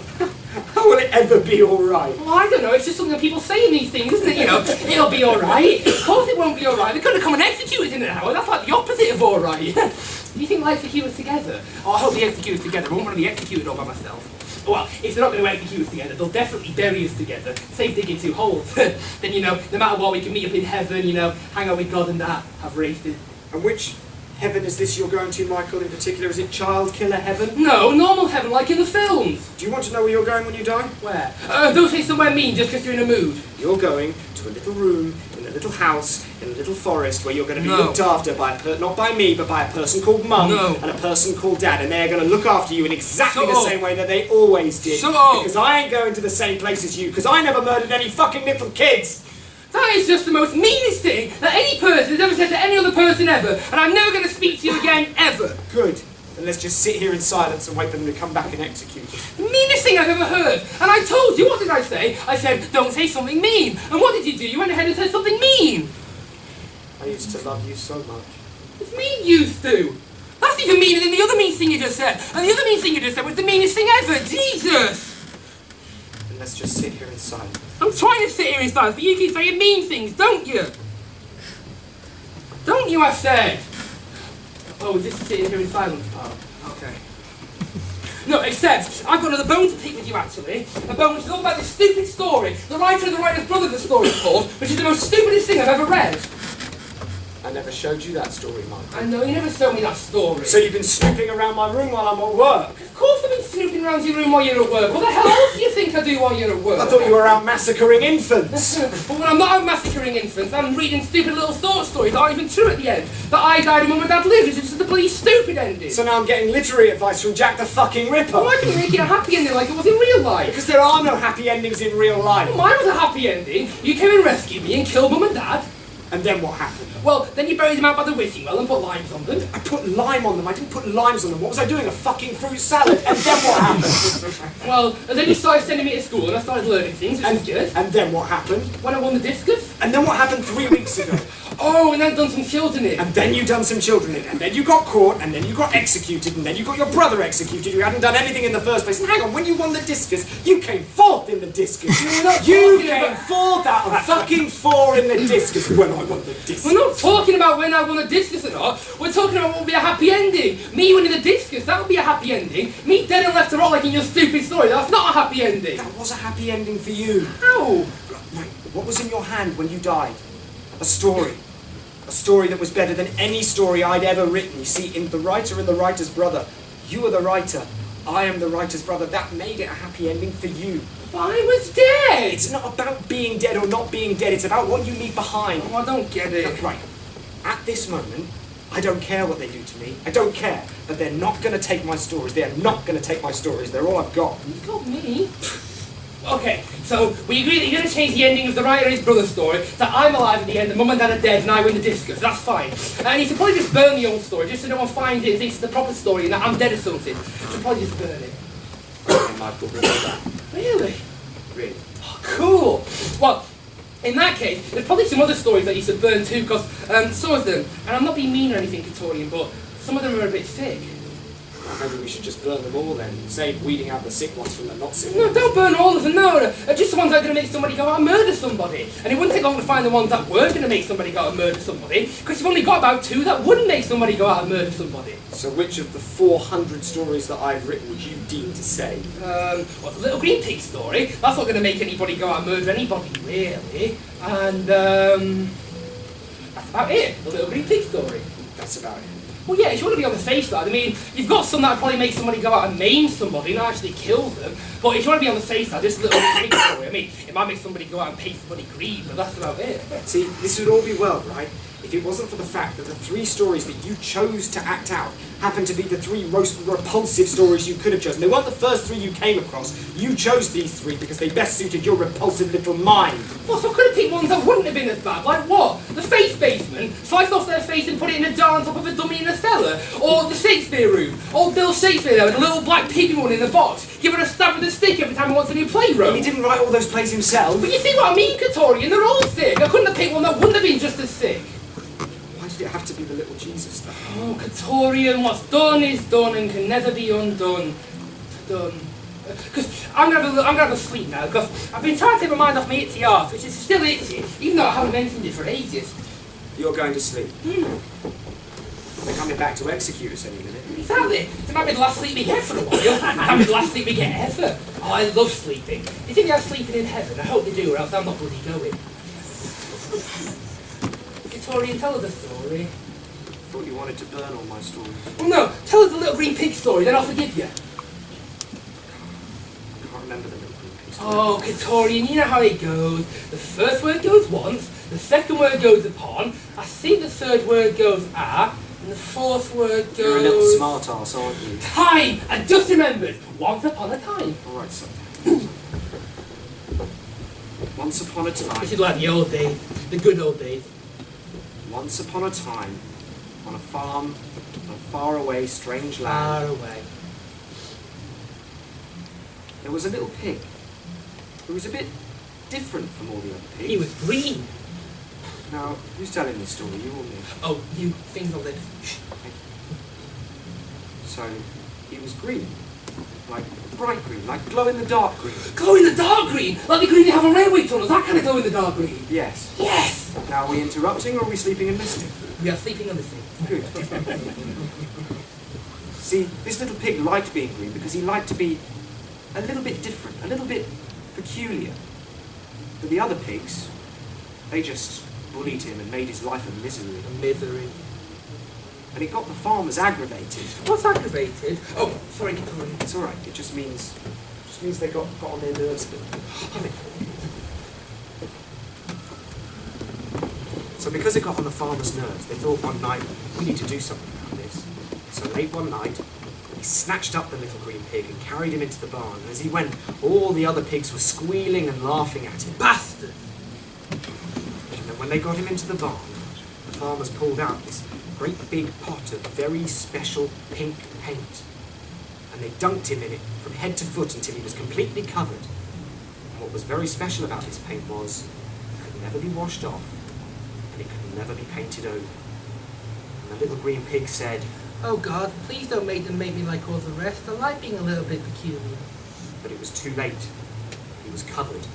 How will it ever be alright? Well, I don't know. It's just something that people say in these things, isn't it? You know, it'll be alright. Of course it won't be alright. They're going to come and execute us in an hour. That's like the opposite of alright. Do you think they'll execute us together? Oh, I hope they execute us together. I won't want to be executed all by myself. Well, if they're not going to execute us together, they'll definitely bury us together. Save digging 2 holes. Then, you know, no matter what, we can meet up in heaven, you know, hang out with God and that, have races. And which heaven is this you're going to, Michael, in particular? Is it child killer heaven? No, normal heaven, like in the films. Do you want to know where you're going when you die? Where? Don't say somewhere mean just because you're in a mood. You're going to a little room, in a little house, in a little forest, where you're going to be No. looked after by not by me, but by a person called Mum No. and a person called Dad, and they're going to look after you in exactly Shut the up. same way that they always did. Shut up. Because I ain't going to the same place as you, because I never murdered any fucking little kids. That is just the most meanest thing that any person has ever said to any other person ever, and I'm never going to speak to you again, ever. Good. Then let's just sit here in silence and wait for them to come back and execute us. The meanest thing I've ever heard. And I told you, what did I say? I said, don't say something mean. And what did you do? You went ahead and said something mean. I used to love you so much. It's mean used to. That's even meaner than the other mean thing you just said. And the other mean thing you just said was the meanest thing ever. Jesus! Then let's just sit here in silence. I'm trying to sit here in silence, but you keep saying mean things, don't you? Don't you, I said? Oh, is this sitting here in silence part? Okay. No, except, I've got another bone to pick with you, actually. A bone which is all about this stupid story. The writer of the writer's brother, the story is called, which is the most stupidest thing I've ever read. I never showed you that story, Michael. I know, you never showed me that story. So you've been snooping around my room while I'm at work? Of course I've been snooping around your room while you're at work. What the hell else do you think I do while you're at work? I thought you were out massacring infants. But when I'm not out massacring infants, I'm reading stupid little short stories that aren't even true at the end. That I died and Mum and Dad lived, it's just a bloody stupid ending. So now I'm getting literary advice from Jack the fucking Ripper. Why didn't you make it a happy ending like it was in real life? Because there are no happy endings in real life. Well, mine was a happy ending. You came and rescued me and killed Mum and Dad. And then what happened? Well, then you buried them out by the wishing well and put limes on them. I put lime on them. I didn't put limes on them. What was I doing? A fucking fruit salad. And then what happened? Well, and then you started sending me to school and I started learning things, which was good. And then what happened? When I won the discus. And then what happened 3 weeks ago? Oh, and then done some children in. And then you done some children in. And then you got caught. And then you got executed. And then you got your brother executed. You hadn't done anything in the first place. And hang on, when you won the discus, you came fourth in the discus. You came fourth out of fucking 4 in the discus when I won the discus. We're not talking about when I won a discus or not. We're talking about what would be a happy ending. Me winning the discus, that would be a happy ending. Me dead and left to rot like in your stupid story, that's not a happy ending. That was a happy ending for you. How? Right, what was in your hand when you died? A story. A story that was better than any story I'd ever written. You see, in The Writer and the Writer's Brother, you are the writer, I am the writer's brother. That made it a happy ending for you. But I was dead! It's not about being dead or not being dead, it's about what you leave behind. Oh, I don't get it. Right, at this moment, I don't care what they do to me. I don't care. But they're not going to take my stories. They're not going to take my stories. They're all I've got. You've got me. Okay, so we agree that you're going to change the ending of the writer and his brother story, that I'm alive at the end, the Mum and Dad are dead, and I win the discus. That's fine. And you should probably just burn the old story, just so no one finds it and thinks it's the proper story and that I'm dead or something. You should probably just burn it. Michael, remember that. Really? Really. Oh, cool. Well, in that case, there's probably some other stories that you should burn too, because some of them, and I'm not being mean or anything, Katorian, but some of them are a bit sick. Maybe we should just burn them all then. Save weeding out the sick ones from the not sick No, ones. don't burn all of them, no. Just the ones that are going to make somebody go out and murder somebody. And it wouldn't take long to find the ones that weren't going to make somebody go out and murder somebody, because you've only got about 2 that wouldn't make somebody go out and murder somebody. So which of the 400 stories that I've written would you deem to save? Well, the Little Green Pig story, that's not going to make anybody go out and murder anybody, really. And, that's about it, the Little Green Pig story. That's about it. Well, yeah, if you want to be on the safe side, I mean, you've got some that would probably make somebody go out and maim somebody, not actually kill them. But if you want to be on the safe side, this Little Green Pig story, I mean, it might make somebody go out and pay somebody greed, but that's about it. See, this would all be well, right? If it wasn't for the fact that the 3 stories that you chose to act out happened to be the 3 most repulsive stories you could have chosen. They weren't the first 3 you came across. You chose these 3 because they best suited your repulsive little mind. Well, so I could have picked ones that wouldn't have been as bad. Like what? The Face Basement, sliced off their face and put it in a jar on top of a dummy in a cellar. Or the Shakespeare Room. Old Bill Shakespeare there with a little black piggy one in a box. Give her a stab with a stick every time he wants a new play room. He didn't write all those plays himself. But you see what I mean, Katorian? They're all sick. I couldn't have picked one that wouldn't have been just as sick. Why did it have to be the little Jesus, though? Oh, Katorian, what's done is done and can never be undone. Done. Because I'm gonna have a sleep now, because I've been trying to take my mind off my itchy arse, which is still itchy, even though I haven't mentioned it for ages. You're going to sleep. They're coming back to execute us any minute. Exactly. It might be the last sleep we get for a while. It might be the last sleep we get ever. Oh, I love sleeping. You think they have sleeping in heaven? I hope they do, or else I'm not bloody going. Victorian, tell us a story. I thought you wanted to burn all my stories. Well, no, tell us the Little Green Pig story, then I'll forgive you. I can't remember the little group story. Oh, Katorian, you know how it goes. The first word goes once, the second word goes upon, I think the third word goes and the fourth word goes... You're a little smart ass, aren't you? Time! I just remembered. Once upon a time. Alright, son. Once upon a time. This is like the old days, the good old days. Once upon a time, on a farm, on a faraway, strange Far land, away. there was a little pig who was a bit different from all the other pigs. He was green. Now, who's telling this story? You or me? Oh, you things of this. So, he was green. Like bright green, like glow-in-the-dark green. Glow in the dark green, like the green you have on railway tunnels. That kind of glow in the dark green. Yes. Yes. Now, are we interrupting or are we sleeping and listening? We are sleeping on the thing. Good. See, this little pig liked being green because he liked to be a little bit different, a little bit peculiar. But the other pigs, they just bullied him and made his life a misery. A misery. And it got the farmers aggravated. What's aggravated? Oh, sorry, Corey. It's alright, it just means they got on their nerves a bit. So because it got on the farmers' nerves, they thought one night, we need to do something about this. So late one night, he snatched up the little green pig and carried him into the barn. And as he went, all the other pigs were squealing and laughing at him. Bastard. And then when they got him into the barn, the farmers pulled out this great big pot of very special pink paint. And they dunked him in it from head to foot until he was completely covered. And what was very special about this paint was it could never be washed off and it could never be painted over. And the little green pig said, Oh God, please don't make them make me like all the rest. I like being a little bit peculiar. but it was too late. He was covered.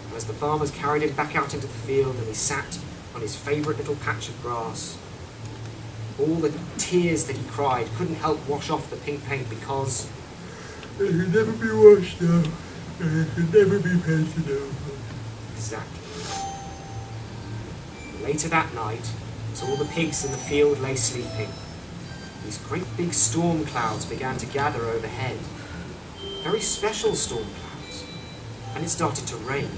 And as the farmers carried him back out into the field and he sat on his favourite little patch of grass, all the tears that he cried couldn't help wash off the pink paint because it could never be washed off, and it could never be painted over. Exactly. Later that night, as all the pigs in the field lay sleeping, these great big storm clouds began to gather overhead. Very special storm clouds. And it started to rain,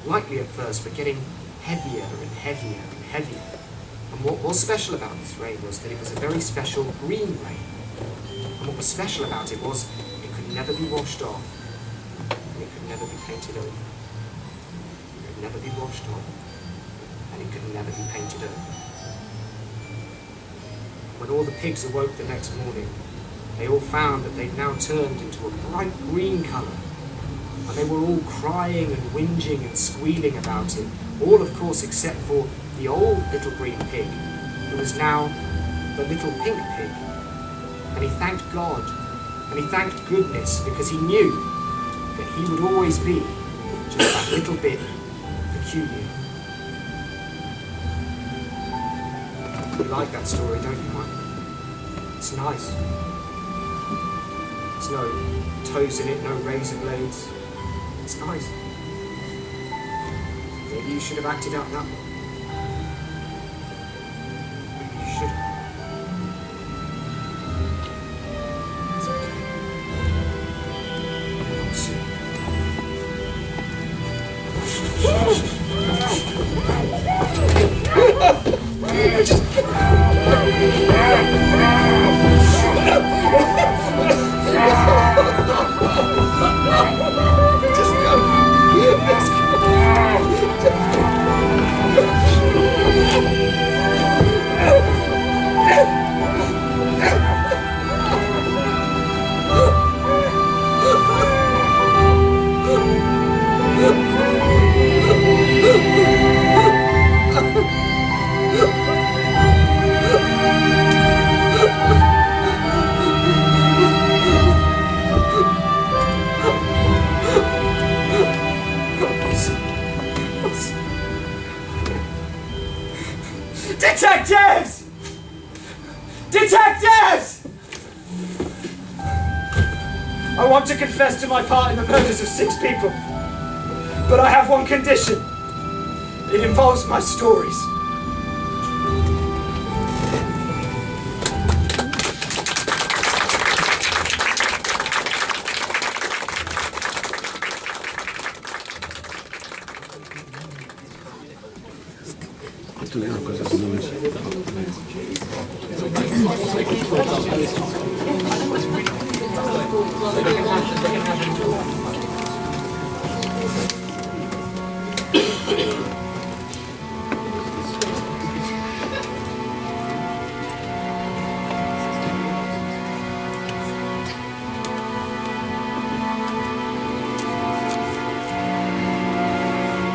lightly at first, but getting heavier and heavier and heavier. And what was special about this rain was that it was a very special green rain. And what was special about it was it could never be washed off, and it could never be painted over. It could never be washed off, and it could never be painted over. When all the pigs awoke the next morning, they all found that they'd now turned into a bright green colour. And they were all crying and whinging and squealing about it, all of course except for the old little green pig, who was now the little pink pig. And he thanked God, and he thanked goodness, because he knew that he would always be just that little bit peculiar. You like that story, don't you, Mike? It's nice. There's no toes in it, no razor blades. It's nice. Maybe you should have acted out that one. Maybe you should have. It's Detectives! Detectives! I want to confess to my part in the murders of 6 people. But I have one condition. It involves my stories.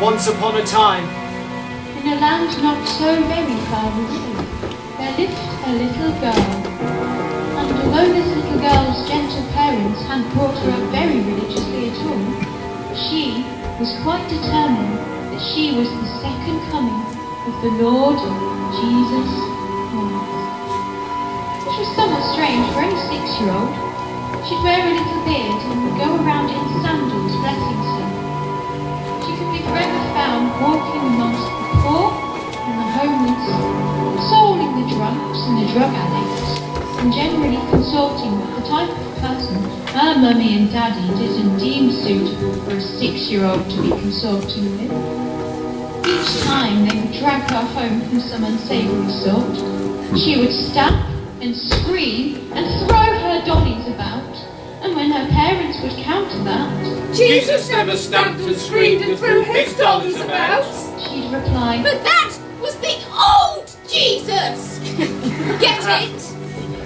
Once upon a time, In a land not so very far away, there lived a little girl. And although this little girl's gentle parents hadn't brought her up very religiously at all, she was quite determined that she was the second coming of the Lord Jesus Christ. Which was somewhat strange for any 6-year-old. She'd wear a little beard and would go around in sandals blessing stuff. She could be forever found walking amongst the poor and the homeless, consoling the drunks and the drug addicts, and generally consorting with the type of person her mummy and daddy didn't deem suitable for a 6-year-old to be consorting with. Each time they would drag her home from some unsavoury sort, she would stamp and scream and throw her dollies about, and when her parents would counter that, Jesus never stamped and screamed and threw his dollies about. she'd reply, But that was the old Jesus! Get it?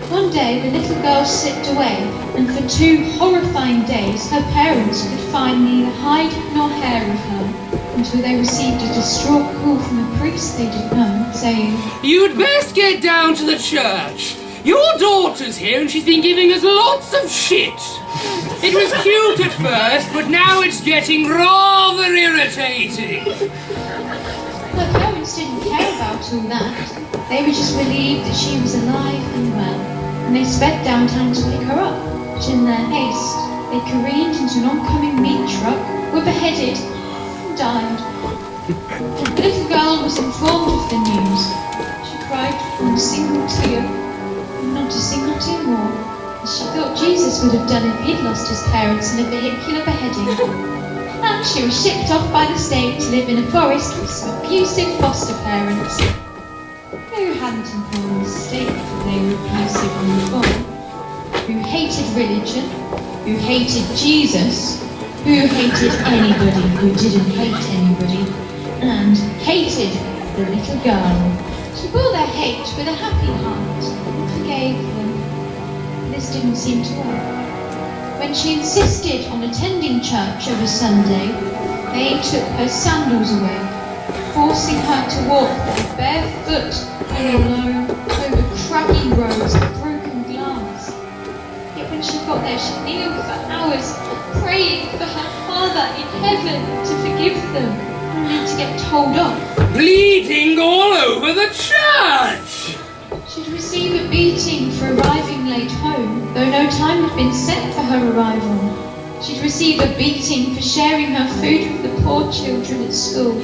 One day the little girl slipped away, and for 2 horrifying days her parents could find neither hide nor hair of her, until they received a distraught call from a priest they didn't know, saying, You'd best get down to the church. Your daughter's here and she's been giving us lots of shit. It was cute at first, but now it's getting rather irritating. Her parents didn't care about all that. They were just relieved that she was alive and well, and they sped downtown to wake her up. But in their haste, they careened into an oncoming meat truck, were beheaded, and died. The little girl was informed of the news. She cried not a single tear, and not a single tear more, as she thought Jesus would have done if he'd lost his parents in a vehicular beheading. And she was shipped off by the state to live in a forest with some abusive foster parents who hadn't informed the state that they were abusive on the form, who hated religion, who hated Jesus, who hated anybody who didn't hate anybody, and hated the little girl. She bore their hate with a happy heart and forgave them. This didn't seem to work. When she insisted on attending church of a Sunday, they took her sandals away, forcing her to walk barefoot and alone over craggy roads of broken glass. Yet when she got there, she kneeled for hours, praying for her Father in heaven to forgive them, only to get told off. Bleeding all over the church! She'd receive a beating for arriving late home, though no time had been set for her arrival. She'd receive a beating for sharing her food with the poor children at school.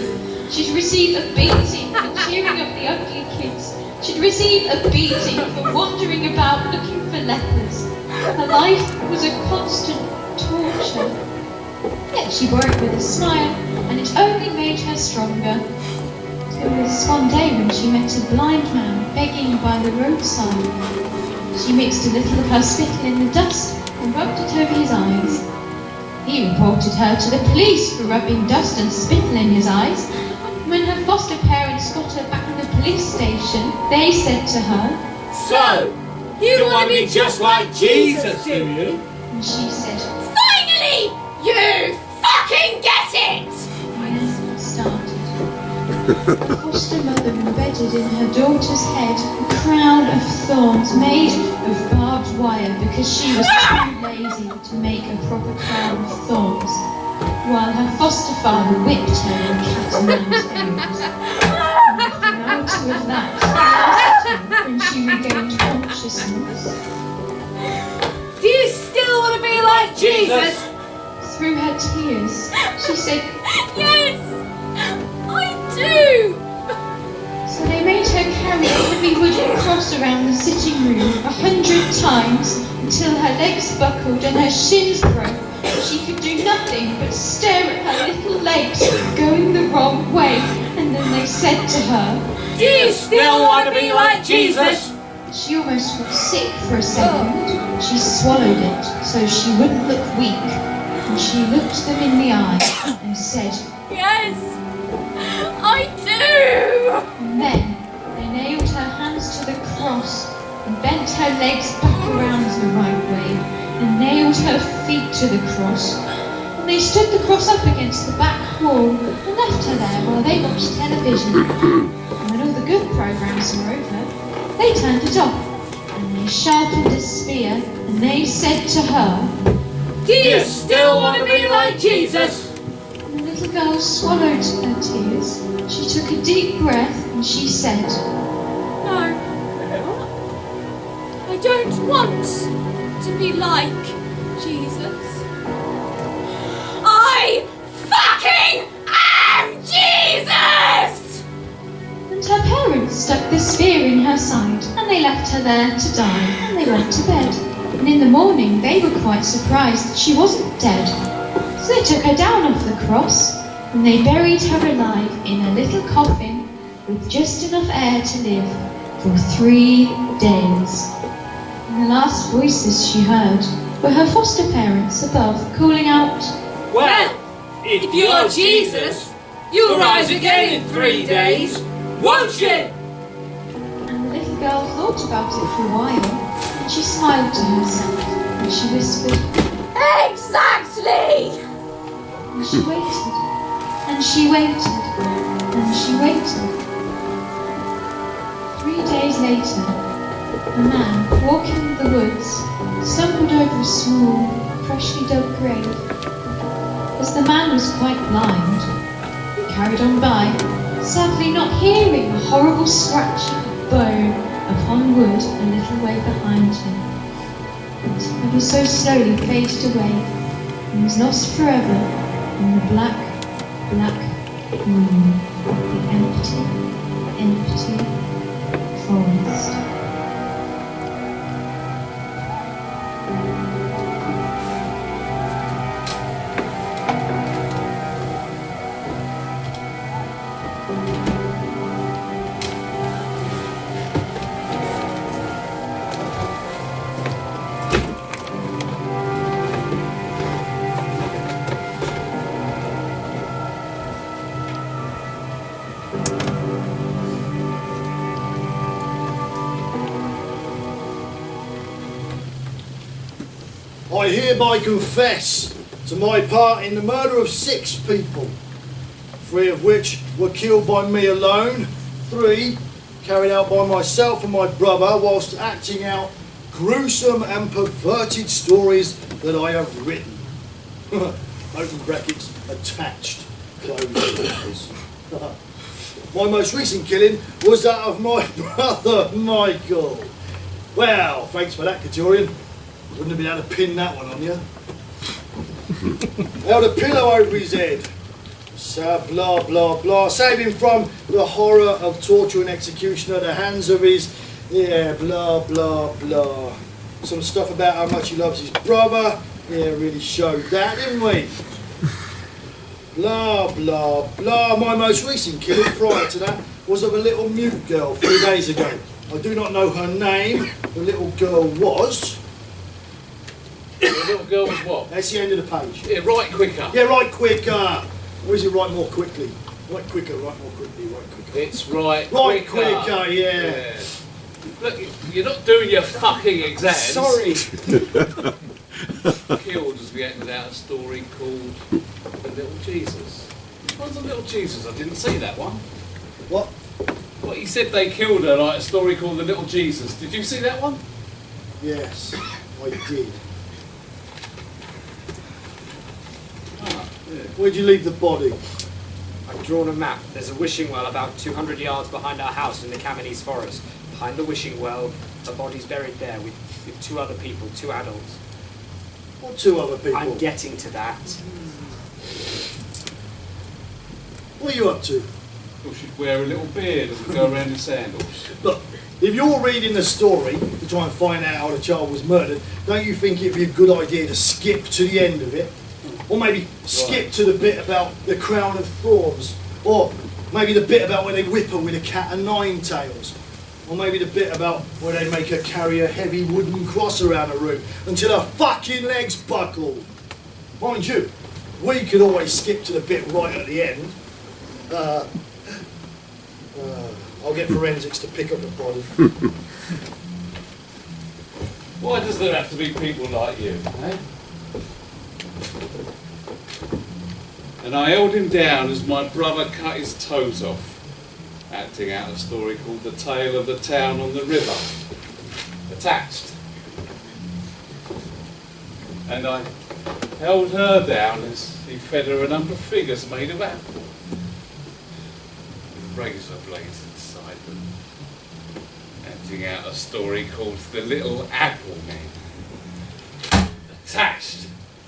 She'd receive a beating for cheering up the ugly kids. She'd receive a beating for wandering about looking for lepers. Her life was a constant torture. Yet she bore it with a smile, and it only made her stronger. It was one day when she met a blind man begging by the roadside. She mixed a little of her spittle in the dust and rubbed it over his eyes. He reported her to the police for rubbing dust and spittle in his eyes. When her foster parents got her back in the police station, they said to her, So, you want to be just like Jesus, do you? and she said, Finally! You fucking get it! and then it started. The foster mother embedded in her daughter's head a crown of thorns made of barbed wire because she was too lazy to make a proper crown of thorns, while her foster father whipped her in cat-and-mouse games. And the reality of that lasted when she regained consciousness. Do you still want to be like Jesus? Through her tears, she said, Yes! I do! so they made her carry a heavy wooden cross around the sitting room 100 times until her legs buckled and her shins broke. She could do nothing but stare at her little legs going the wrong way. And then they said to her, Do you still want to be like Jesus? she almost got sick for a second. She swallowed it so she wouldn't look weak. And she looked them in the eye and said, Yes! I do! and then they nailed her hands to the cross and bent her legs back around the right way and nailed her feet to the cross. and they stood the cross up against the back wall and left her there while they watched television. And when all the good programmes were over, they turned it off, and they sharpened a spear, and they said to her, Do you still want to be like Jesus? and the little girl swallowed her tears. She took a deep breath, and she said, No. I don't want to be like Jesus. I fucking am Jesus! and her parents stuck the spear in her side, and they left her there to die, and they went to bed. And in the morning they were quite surprised that she wasn't dead. So they took her down off the cross, and they buried her alive in a little coffin with just enough air to live for 3 days. And the last voices she heard were her foster parents above, calling out, Well, if you're Jesus, you'll rise again in 3 days, won't you? and the little girl thought about it for a while, and she smiled to herself, and she whispered, Exactly! and she waited, and she waited, and she waited. 3 days later, a man walking in the woods stumbled over a small, freshly dug grave. As the man was quite blind, he carried on by, sadly not hearing a horrible scratching of bone upon wood a little way behind him. It ever so slowly faded away, and was lost forever in the black, black moon of the empty forest. I hereby confess to my part in the murder of 6 people, 3 of which were killed by me alone, 3 carried out by myself and my brother whilst acting out gruesome and perverted stories that I have written. Open brackets, attached, close brackets. My most recent killing was that of my brother Michael. Well, thanks for that, Katurian. Wouldn't have been able to pin that one on you. Held a pillow over his head. So blah blah blah. Save him from the horror of torture and execution at the hands of his blah blah blah. Some stuff about how much he loves his brother. Yeah, really showed that, didn't we? Blah blah blah. My most recent killing prior to that was of a little mute girl 3 days ago. I do not know her name. The little girl was. The little girl was what? That's the end of the page. Yeah, write quicker. Yeah, write quicker. Or is it write more quickly? Write quicker, write more quickly, write quicker. It's right Write quicker. quicker, yeah. Look, you're not doing your fucking exams. Sorry. Killed as we acted out a story called The Little Jesus. Which one's The Little Jesus? I didn't see that one. What? What, he said they killed her, like a story called The Little Jesus. Did you see that one? Yes, I did. Where'd you leave the body? I've drawn a map. There's a wishing well about 200 yards behind our house in the Camanese forest. Behind the wishing well, a body's buried there with 2 other people, 2 adults. What 2 other people? I'm getting to that. What are you up to? Or she'd wear a little beard and go around in sandals. Look, if you're reading the story to try and find out how the child was murdered, don't you think it'd be a good idea to skip to the end of it? Or maybe skip to the bit about the crown of thorns. Or maybe the bit about where they whip her with a cat o' 9 tails. Or maybe the bit about where they make her carry a heavy wooden cross around the room until her fucking legs buckle. Mind you, we could always skip to the bit right at the end. I'll get forensics to pick up the body. Why does there have to be people like you, eh? and I held him down as my brother cut his toes off, acting out a story called The Tale of the Town on the River. Attached. And I held her down as he fed her a number of figures made of apple, with razor blades inside them, acting out a story called The Little Apple Men. Attached.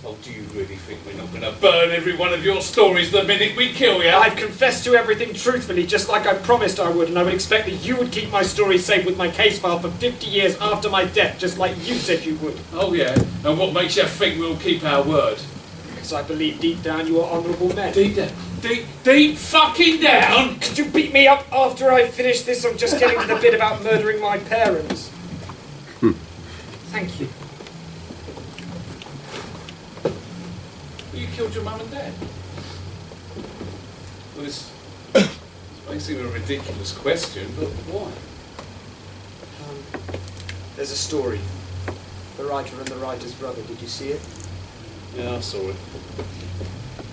Oh, do you really think we're not going to burn every one of your stories the minute we kill you? I've confessed to everything truthfully, just like I promised I would, and I would expect that you would keep my story safe with my case file for 50 years after my death, just like you said you would. Oh yeah, and what makes you think we'll keep our word? Because I believe deep down you are honourable men. Deep down? Deep fucking down? Could you beat me up after I finish this, or just getting to the bit about murdering my parents? Thank you. You killed your mum and dad? Well, this may seem a ridiculous question, but why? There's a story. The writer and the writer's brother. Did you see it? Yeah, I saw it.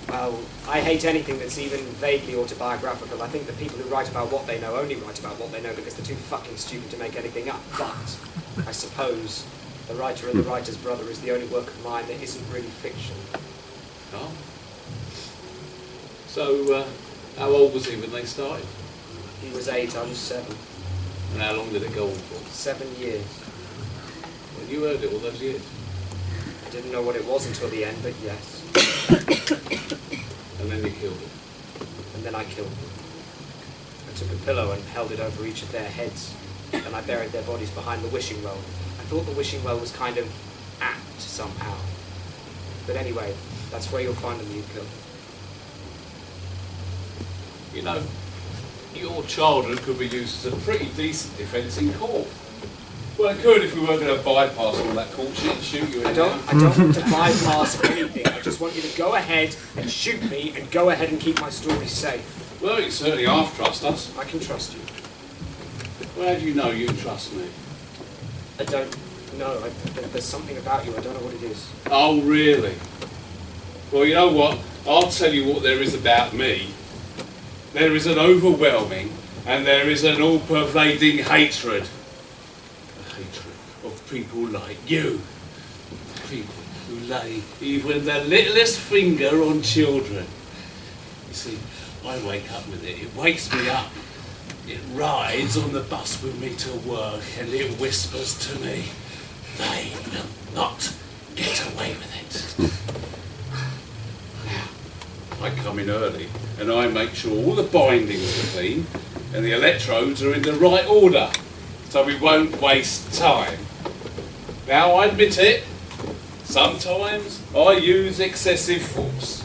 Well, I hate anything that's even vaguely autobiographical. I think the people who write about what they know only write about what they know because they're too fucking stupid to make anything up. But I suppose The Writer and the Writer's Brother is the only work of mine that isn't really fiction. Oh. So, how old was he when they started? He was 8, I was 7. And how long did it go on for? 7 years. Well, you heard it all those years. I didn't know what it was until the end, but yes. And then you killed it. And then I killed them. I took a pillow and held it over each of their heads. And I buried their bodies behind the wishing well. I thought the wishing well was kind of apt somehow. But anyway, that's where you'll find them, you killed. You know, your childhood could be used as a pretty decent defence in court. Well, it could if we weren't going to bypass all that court shit and shoot you in I don't want to bypass anything. I just want you to go ahead and shoot me and go ahead and keep my story safe. Well, you certainly half trust us. I can trust you. Well, how do you know you can trust me? I don't know. There's something about you. I don't know what it is. Oh, really? Well, you know what? I'll tell you what there is about me. There is an overwhelming and there is an all-pervading hatred. A hatred of people like you. People who lay even the littlest finger on children. You see, I wake up with it. It wakes me up. It rides on the bus with me to work and it whispers to me, they will not get away with it. I come in early and I make sure all the bindings are clean and the electrodes are in the right order so we won't waste time. Now I admit it, sometimes I use excessive force.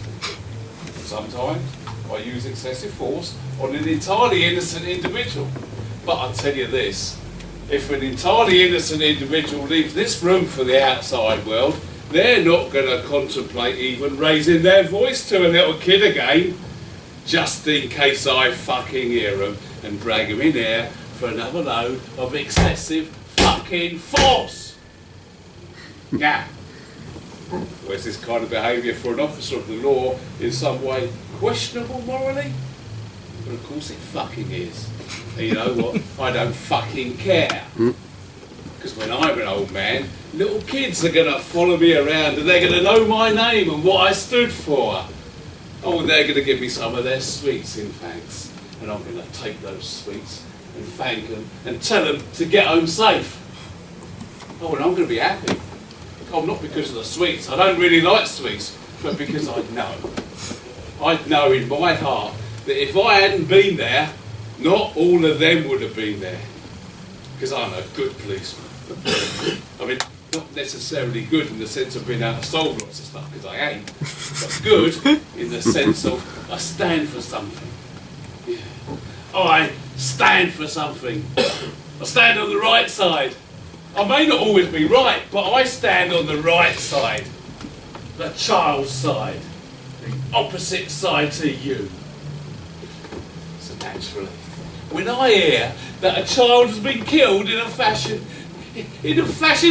Sometimes I use excessive force on an entirely innocent individual. But I'll tell you this, if an entirely innocent individual leaves this room for the outside world, they're not going to contemplate even raising their voice to a little kid again, just in case I fucking hear them and drag them in here for another load of excessive fucking force. Now, where's this kind of behaviour for an officer of the law in some way questionable morally? But of course it fucking is. And you know what? I don't fucking care. Because when I'm an old man, little kids are going to follow me around and they're going to know my name and what I stood for. Oh, and they're going to give me some of their sweets in thanks. And I'm going to take those sweets and thank them and tell them to get home safe. Oh, and I'm going to be happy. Oh, not because of the sweets. I don't really like sweets. But because I know in my heart that if I hadn't been there, not all of them would have been there. Because I'm a good policeman. I mean, not necessarily good in the sense of being able to solve lots of stuff, because I ain't. But good in the sense of I stand for something. Yeah. I stand for something. I stand on the right side. I may not always be right, but I stand on the right side. The child's side. The opposite side to you. So naturally, when I hear that a child has been killed in a fashion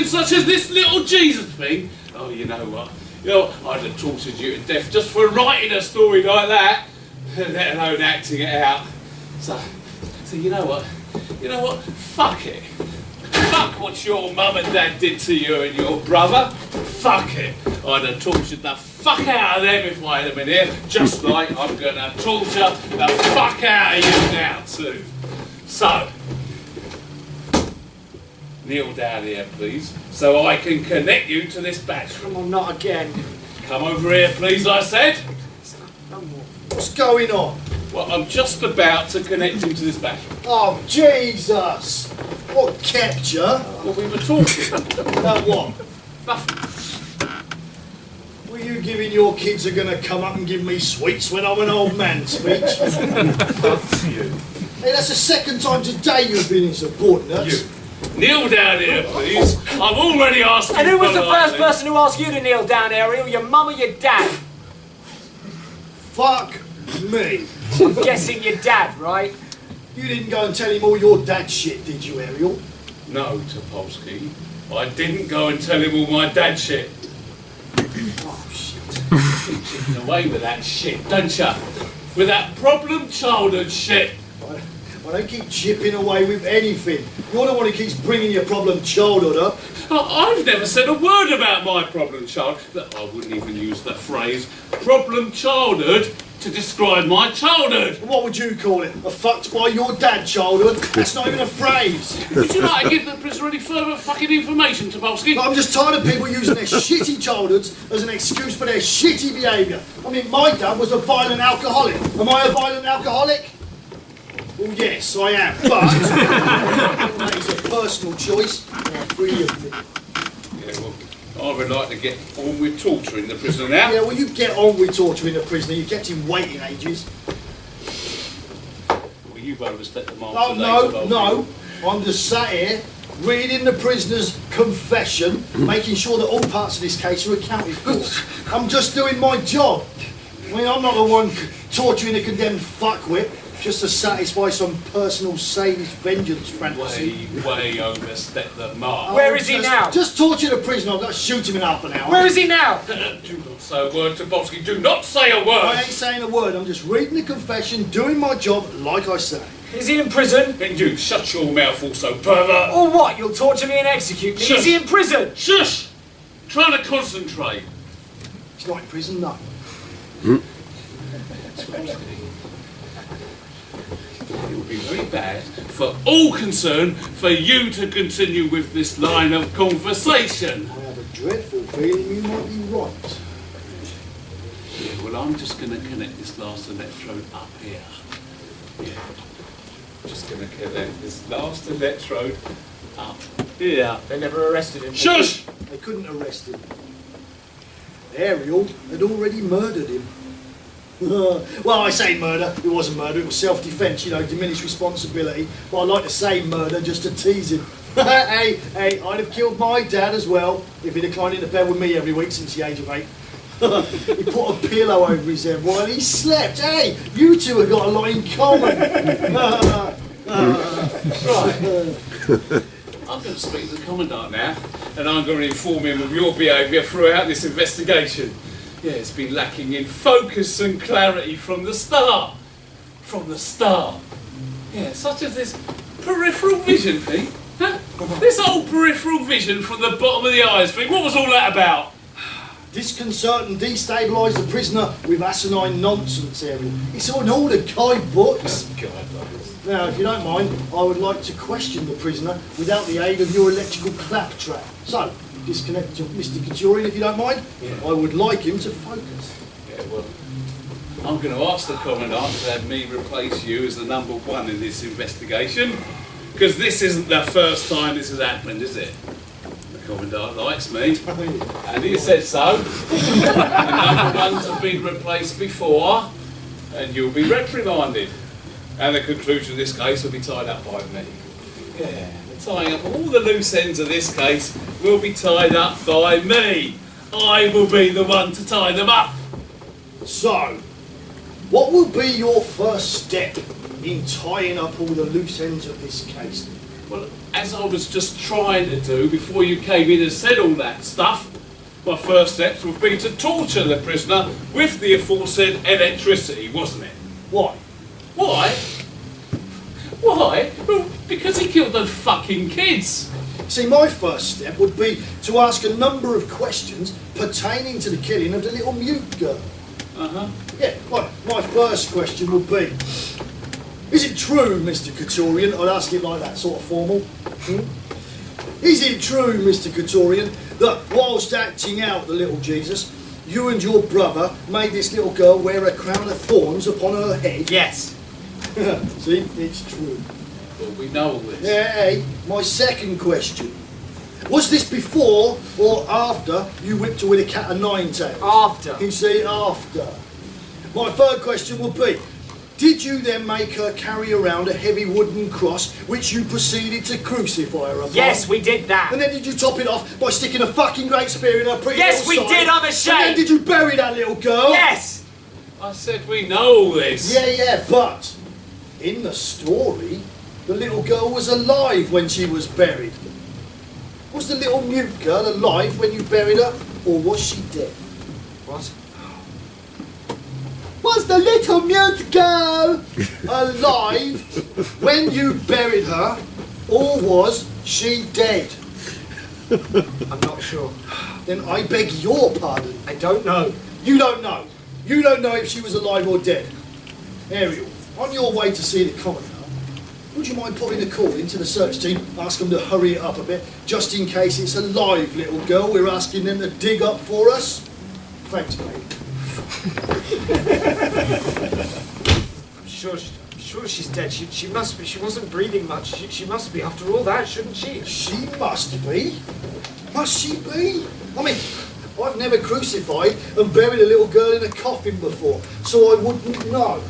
such as this little Jesus thing, oh, you know what? You know, I'd have tortured you to death just for writing a story like that, let alone acting it out. So you know what? You know what? Fuck it. Fuck what your mum and dad did to you and your brother. Fuck it. I'd have tortured the fuck out of them if I had them in here, just like I'm gonna torture the fuck out of you now too. So, kneel down here, please, so I can connect you to this battery. Come on, not again. Come over here, please, I said. No more. What's going on? Well, I'm just about to connect him to this battery. Oh, Jesus! What kept you? Well, we were talking. About what? Nothing. Were you giving your kids are going to come up and give me sweets when I'm an old man speech? Fuck you. Hey, that's the second time today you've been insubordinate. You. Kneel down here, please. I've already asked you. And who was the first politely. person who asked you to kneel down, Ariel? Your mum or your dad? Fuck me. I'm guessing your dad, right? You didn't go and tell him all your dad shit, did you, Ariel? No, Topolsky. I didn't go and tell him all my dad shit. Oh, shit. Keep chipping away with that shit, don't ya? With that problem childhood shit. I don't keep chipping away with anything. You're the one who keeps bringing your problem childhood up. I've never said a word about my problem child. I wouldn't even use the phrase problem childhood to describe my childhood. What would you call it? A fucked by your dad childhood? That's not even a phrase. Would you like to give the prisoner any further fucking information, Topolsky? But I'm just tired of people using their shitty childhoods as an excuse for their shitty behaviour. I mean, my dad was a violent alcoholic. Am I a violent alcoholic? Well, yes, I am, but that is a personal choice, and I'm free of it. Yeah, well, I would like to get on with torturing the prisoner now. Yeah, well, you get on with torturing a prisoner. You kept him waiting ages. Well, you've overstepped the mark Oh, today, no, Topolsky. no. I'm just sat here reading the prisoner's confession, making sure that all parts of this case are accounted for. I'm just doing my job. I mean, I'm not the one torturing a condemned fuckwit just to satisfy some personal sadist vengeance fantasy. Way overstepped the mark. Where is he now? Just torture the prisoner. I've got to shoot him in half an hour. Where is he now? Do not say a word, Topolsky. Do not say a word. I ain't saying a word. I'm just reading the confession, doing my job like I say. Is he in prison? And you, shut your mouth also, pervert. Or what? You'll torture me and execute me? Shush. Is he in prison? Shush! Trying to concentrate. He's not in prison, no. It would be very bad for all concerned for you to continue with this line of conversation. I have a dreadful feeling you might be right. Yeah, well, I'm just going to connect this last electrode up here. Yeah. Just going to connect this last electrode up here. They never arrested him. Shush! They couldn't arrest him. Ariel had already murdered him. Well, I say murder. It wasn't murder. It was self-defence, you know, diminished responsibility. But I like to say murder just to tease him. hey, I'd have killed my dad as well if he'd have climbed into bed with me every week since the age of 8. He put a pillow over his head while he slept. Hey, you two have got a lot in common. Right. I'm going to speak to the Commandant now, and I'm going to inform him of your behaviour throughout this investigation. Yeah, it's been lacking in focus and clarity from the start. From the start. Yeah, such as this peripheral vision thing. Huh? This old peripheral vision from the bottom of the eyes thing. What was all that about? Disconcert and destabilise the prisoner with asinine nonsense, Ariel. It's on all the guidebooks. Now, if you don't mind, I would like to question the prisoner without the aid of your electrical claptrap. So, disconnect to Mr. Katurian if you don't mind. Yeah. I would like him to focus. Yeah, well, I'm going to ask the Commandant to have me replace you as the number one in this investigation, because this isn't the first time this has happened, is it? The Commandant likes me, and he said so. The number ones have been replaced before, and you'll be reprimanded. And the conclusion of this case will be tied up by me. Yeah, the tying up of all the loose ends of this case will be tied up by me. I will be the one to tie them up. So, what will be your first step in tying up all the loose ends of this case? Well, as I was just trying to do before you came in and said all that stuff, my first steps would be to torture the prisoner with the aforesaid electricity, wasn't it? Why? Why? Why? Well, because he killed those fucking kids. See, my first step would be to ask a number of questions pertaining to the killing of the little mute girl. Uh-huh. Yeah, right. My first question would be, is it true, Mr. Couturian? I'd ask it like that, sort of formal. Is it true, Mr. Couturian, that whilst acting out the little Jesus, you and your brother made this little girl wear a crown of thorns upon her head? Yes. See, it's true. Well, we know all this. Hey, my second question. Was this before or after you whipped her with a cat of nine tails? After. You see, after. My third question would be, did you then make her carry around a heavy wooden cross which you proceeded to crucify her upon? Yes, we did that. And then did you top it off by sticking a fucking great spear in her pretty Yes, little we side? did, I'm And ashamed. then did you bury that little girl? Yes. I said we know all this. Yeah, but in the story, the little girl was alive when she was buried. Was the little mute girl alive when you buried her, or was she dead? What? Was the little mute girl alive when you buried her, or was she dead? I'm not sure. Then I beg your pardon. I don't know. You don't know. You don't know if she was alive or dead. Ariel, on your way to see the coroner, would you mind popping a call into the search team, ask them to hurry it up a bit, just in case it's a live little girl we're asking them to dig up for us? Thanks, mate. I'm sure she's dead. She must be. She wasn't breathing much. She must be after all that, shouldn't she? She must be. Must she be? I mean, I've never crucified and buried a little girl in a coffin before, so I wouldn't know.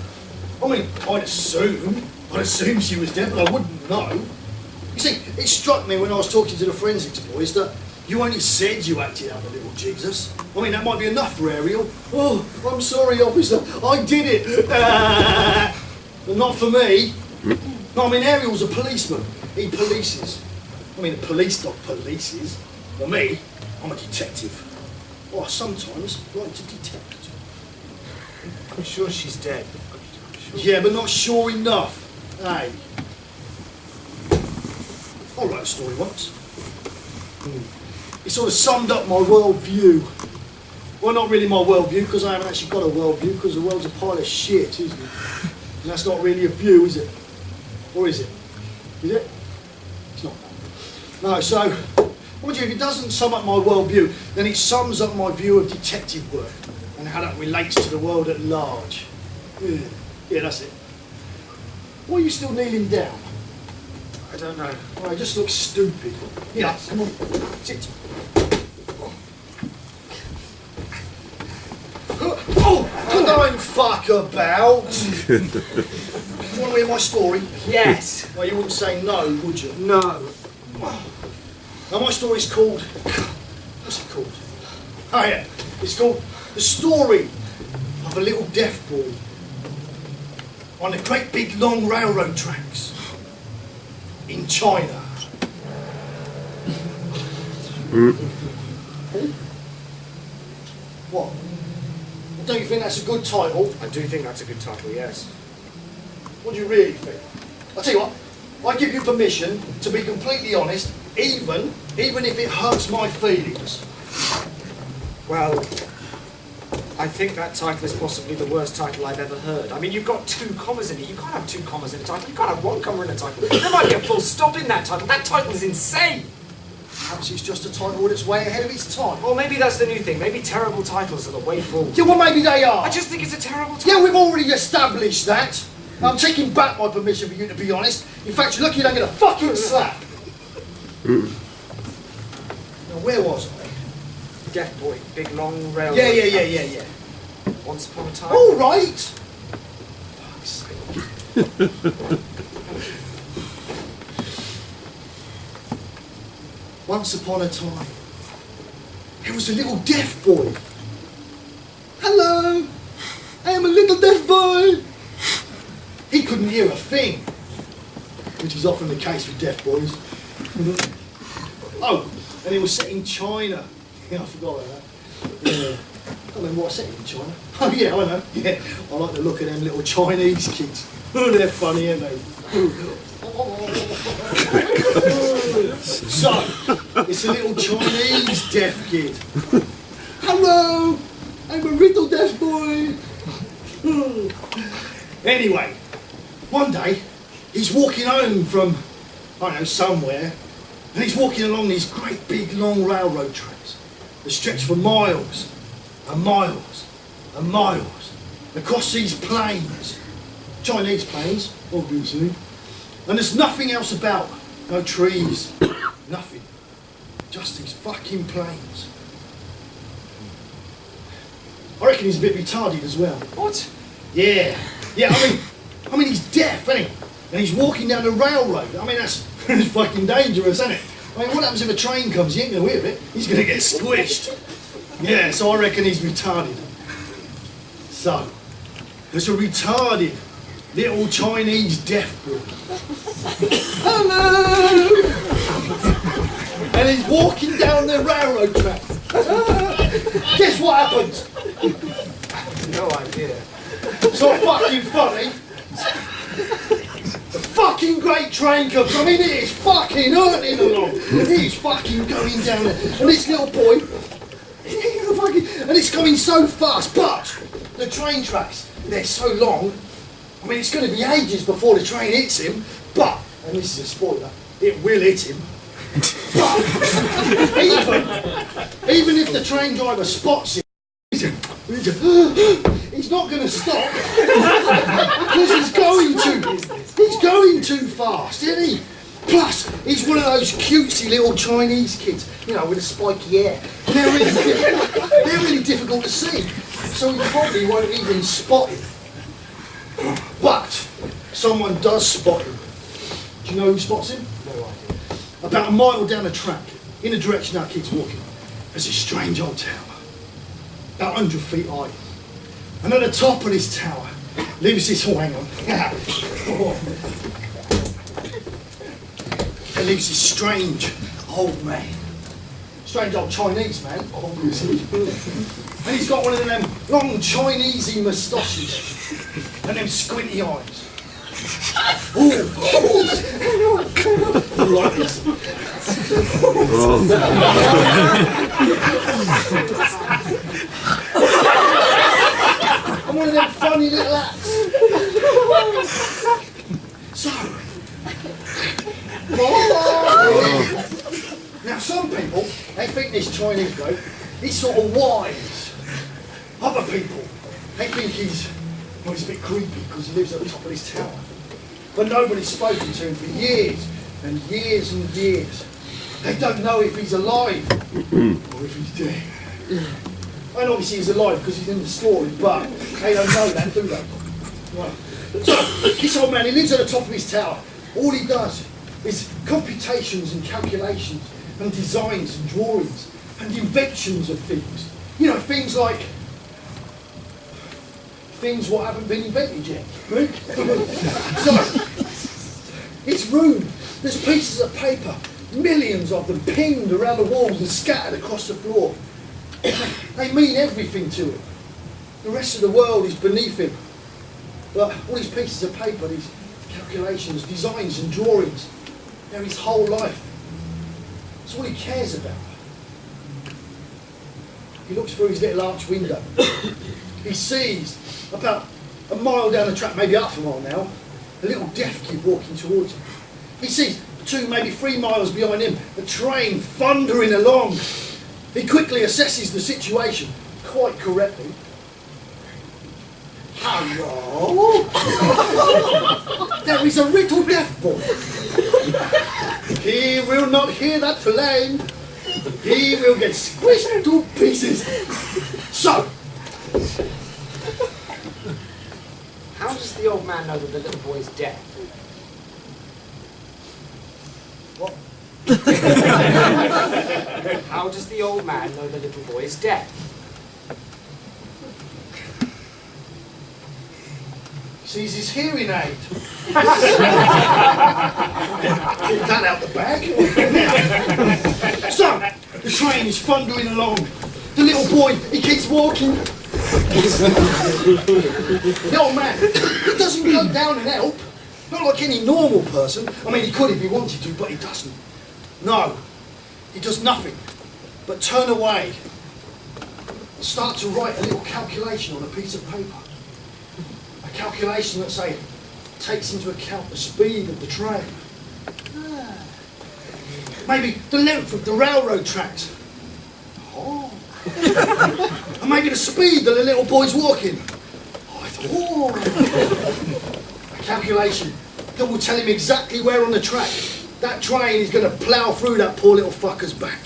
I mean, I'd assume she was dead, but I wouldn't know. You see, it struck me when I was talking to the forensics boys that you only said you acted out the little Jesus. I mean, that might be enough for Ariel. Oh, I'm sorry, officer, I did it. But not for me. No, I mean, Ariel's a policeman. He polices. I mean, the police dog polices. For me, I'm a detective. Oh, I sometimes like to detect. I'm sure she's dead. Yeah, but not sure enough. Hey. I wrote a story once. It sort of summed up my worldview. Well, not really my worldview, because I haven't actually got a worldview, because the world's a pile of shit, isn't it? And that's not really a view, is it? Or is it? Is it? It's not. No, so, mind you, if it doesn't sum up my worldview, then it sums up my view of detective work and how that relates to the world at large. Yeah, that's it. Why are you still kneeling down? I don't know. Oh, it just looks stupid. Yeah, come on, sit. Oh, don't fuck about. Do you want to hear my story? Yes. Well, you wouldn't say no, would you? No. Now, my story's called... What's it called? Oh, yeah. It's called The Story of a Little Deaf Boy on the great big long railroad tracks in China. What? Don't you think that's a good title? I do think that's a good title, yes. What do you really think? I'll tell you what, I give you permission to be completely honest, even if it hurts my feelings. Well, I think that title is possibly the worst title I've ever heard. I mean, you've got 2 commas in it. You can't have 2 commas in a title. You can't have 1 comma in a title. There might be a full stop in that title. That title is insane. Perhaps it's just a title that's way ahead of its time. Or maybe that's the new thing. Maybe terrible titles are the way forward. Yeah, well, maybe they are. I just think it's a terrible title. Yeah, we've already established that. I'm taking back my permission for you to be honest. In fact, you're lucky you don't get a fucking slap. Now, where was I? Deaf Boy, big long rail. Yeah. Once upon a time. All right. Fuck's sake. Once upon a time, there was a little deaf boy. Hello, I am a little deaf boy. He couldn't hear a thing, which is often the case with deaf boys. Oh, and he was set in China. Yeah, I forgot about that. Yeah. I don't know what I said in China. Oh yeah, I know. Yeah, I like the look of them little Chinese kids. Oh, they're funny, aren't they? So, it's a little Chinese deaf kid. Hello, I'm a little deaf boy. Anyway, one day he's walking home from, I don't know, somewhere, and he's walking along these great big long railroad tracks that stretch for miles and miles and miles across these plains. Chinese plains, obviously. And there's nothing else about. No trees, nothing. Just these fucking plains. I reckon he's a bit retarded as well. What? Yeah. Yeah, I mean he's deaf, ain't he? And he's walking down the railroad. I mean, that's fucking dangerous, isn't it? I mean, what happens if a train comes? He ain't gonna hear it. He's gonna get squished. Yeah, so I reckon he's retarded. So, there's a retarded little Chinese deaf boy. Hello! And he's walking down the railroad tracks. Guess what happens? No idea. It's not fucking funny. The fucking great train comes. I mean, it is fucking hurting along. It is fucking going down there. And this little boy, and it's coming so fast. But the train tracks, they're so long. I mean, it's going to be ages before the train hits him. But, and this is a spoiler, it will hit him. But even if the train driver spots him, he's not going to stop because he's going too fast, isn't he? Plus, he's one of those cutesy little Chinese kids, you know, with the spiky hair. And they're really difficult to see, so he probably won't even spot him. But someone does spot him. Do you know who spots him? No idea. About a mile down the track, in the direction our kid's walking, there's a strange old tower, about 100 feet high. And at the top of this tower lives this, hang on. There lives this strange old man. Strange old Chinese man, obviously. And he's got one of them long Chinesey moustaches and them squinty eyes. Ooh. You like this? I'm one of them funny little lads. So, now some people, they think this Chinese bloke, he's sort of wise. Other people, they think he's a bit creepy because he lives at the top of this tower. But nobody's spoken to him for years and years and years. They don't know if he's alive or if he's dead. And obviously he's alive because he's in the story, but they don't know that, do they? Right. So, this old man, he lives at the top of his tower. All he does is computations and calculations and designs and drawings and inventions of things. You know, things like things what haven't been invented yet. Right? So, his room, there's pieces of paper, millions of them pinned around the walls and scattered across the floor. They mean everything to him. The rest of the world is beneath him. But all these pieces of paper, these calculations, designs and drawings, they're his whole life. That's all he cares about. He looks through his little arch window. He sees about a mile down the track, maybe half a mile now, a little deaf kid walking towards him. He sees 2, maybe 3 miles behind him, a train thundering along. He quickly assesses the situation, quite correctly. Hello? There is a little deaf boy. He will not hear that train. He will get squished to pieces. So, How does the old man know that the little boy is deaf? what? How does the old man know the little boy is deaf? Sees his hearing aid. Keep that out the bag. So, The train is thundering along. The little boy, he keeps walking. The old man, he doesn't go down and help. Not like any normal person. I mean, he could if he wanted to, but he doesn't. No, he does nothing but turn away and start to write a little calculation on a piece of paper. A calculation that, say, takes into account the speed of the train. Maybe the length of the railroad tracks. Oh. And maybe the speed that the little boy's walking. Oh. A calculation that will tell him exactly where on the track that train is going to plough through that poor little fucker's back.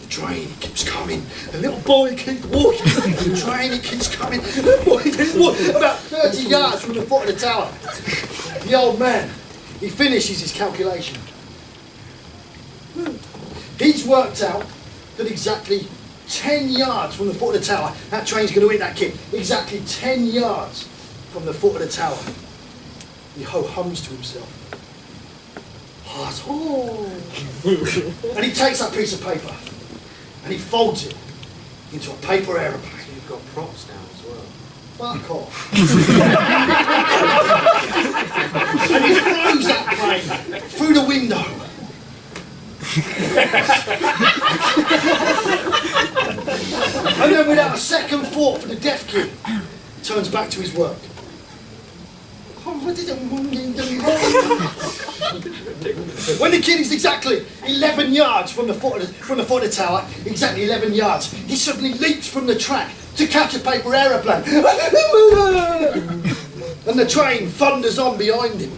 The train keeps coming. The little boy keeps walking. The train, it keeps coming. The little boy keeps walking about 30 yards from the foot of the tower. The old man, he finishes his calculation. He's worked out that exactly 10 yards from the foot of the tower, that train's going to hit that kid. Exactly 10 yards from the foot of the tower. He ho-hums to himself. And he takes that piece of paper and he folds it into a paper aeroplane. So you've got props now as well. Fuck off. And he throws that plane through the window. And then without a second thought for the deaf kid, turns back to his work. When the kid is exactly 11 yards from the foot of the tower, exactly 11 yards, he suddenly leaps from the track to catch a paper aeroplane. And the train thunders on behind him.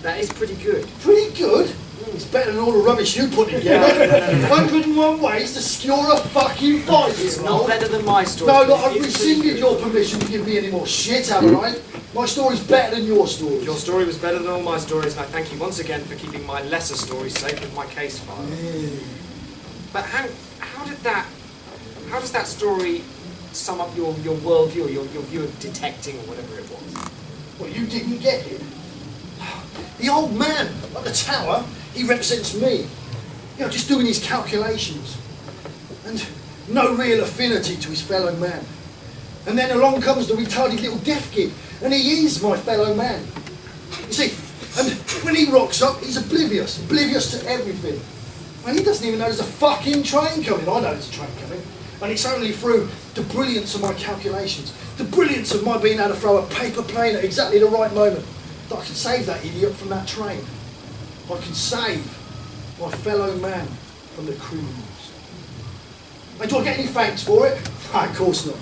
That is pretty good. Pretty good? It's better than all the rubbish you put together. 101 ways to skewer a fucking 5-year-old. It's not better than my story. No, look, I've rescinded your permission to give me any more shit, haven't I? My story's better than your story. Your story was better than all my stories, and I thank you once again for keeping my lesser stories safe with my case file. Yeah. But how does that story sum up your worldview, your view of detecting or whatever it was? Well, you didn't get it. The old man at the tower, he represents me. You know, just doing his calculations. And no real affinity to his fellow man. And then along comes the retarded little deaf kid, and he is my fellow man. You see, and when he rocks up, he's oblivious to everything. And he doesn't even know there's a fucking train coming. I know there's a train coming. And it's only through the brilliance of my calculations, the brilliance of my being able to throw a paper plane at exactly the right moment, that I can save that idiot from that train. I can save my fellow man from the criminals. And do I get any thanks for it? Of course not.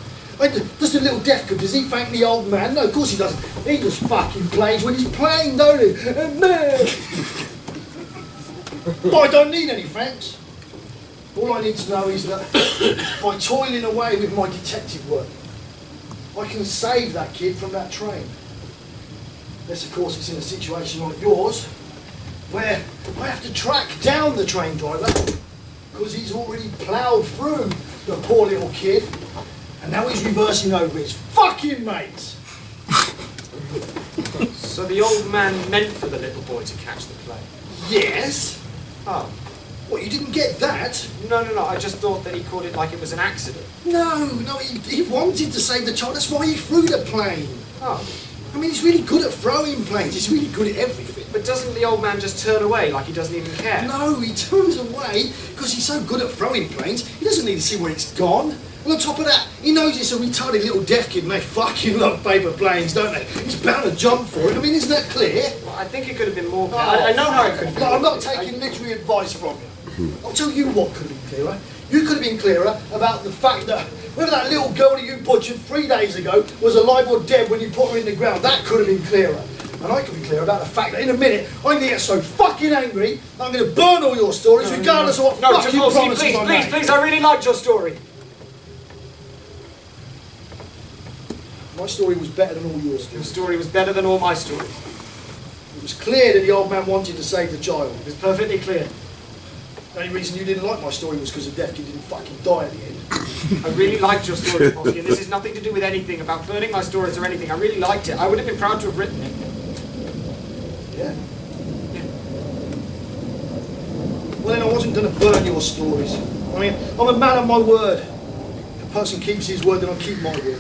Does the little deaf kid, does he thank the old man? No, of course he doesn't. He just fucking plays when he's playing, don't he? But I don't need any thanks. All I need to know is that by toiling away with my detective work, I can save that kid from that train. Unless, of course, it's in a situation like yours, where I have to track down the train driver because he's already ploughed through the poor little kid, and now he's reversing over his fucking mates. So the old man meant for the little boy to catch the plane? Yes. Oh. What, you didn't get that? No, I just thought that he called it like it was an accident. No, he wanted to save the child, that's why he threw the plane. Oh. I mean, he's really good at throwing planes, he's really good at everything. But doesn't the old man just turn away like he doesn't even care? No, he turns away because he's so good at throwing planes, he doesn't need to see where it's gone. And on top of that, he knows it's a retarded little deaf kid and they fucking love paper planes, don't they? He's bound to jump for it. I mean, isn't that clear? Well, I think it could have been more clear. Oh, I know how it could have been. I'm not taking literary advice from you. I'll tell you what could have been clearer. You could have been clearer about the fact that whether that little girl that you butchered 3 days ago was alive or dead when you put her in the ground. That could have been clearer. And I could be clear about the fact that in a minute I'm going to get so fucking angry I'm going to burn all your stories regardless of what fucking promises I make. Please, I really liked your story. My story was better than all yours. Your story was better than all my stories. It was clear that the old man wanted to save the child. It was perfectly clear. The only reason you didn't like my story was because the deaf kid didn't fucking die at the end. I really liked your story, Posse, and this is nothing to do with anything about burning my stories or anything. I really liked it. I would have been proud to have written it. Yeah? Well, then I wasn't going to burn your stories. I mean, I'm a man of my word. If a person keeps his word, then I'll keep my word.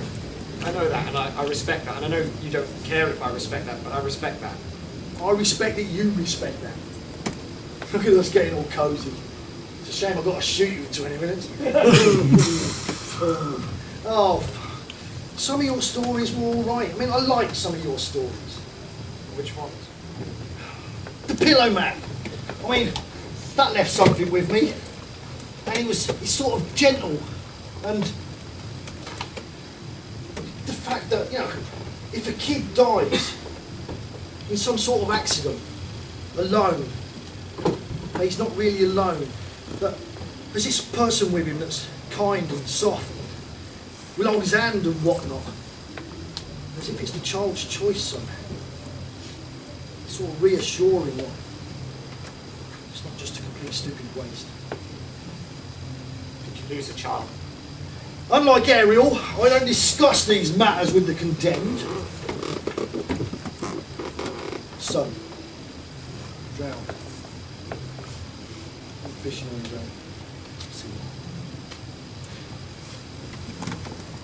I know that, and I respect that, and I know you don't care if I respect that, but I respect that. I respect that you respect that. Look at us getting all cosy. It's a shame I've got to shoot you in 20 minutes. Oh, some of your stories were all right. I mean, I liked some of your stories. Which ones? The Pillowman. I mean, that left something with me. And he's sort of gentle. And the fact that, you know, if a kid dies in some sort of accident, alone, he's not really alone, but there's this person with him that's kind and soft, will hold his hand and whatnot, as if it's the child's choice somehow. It's sort of reassuring that it's not just a complete stupid waste. Did you lose a child? Unlike Ariel, I don't discuss these matters with the condemned. Son, drowned. I'm fishing on his own.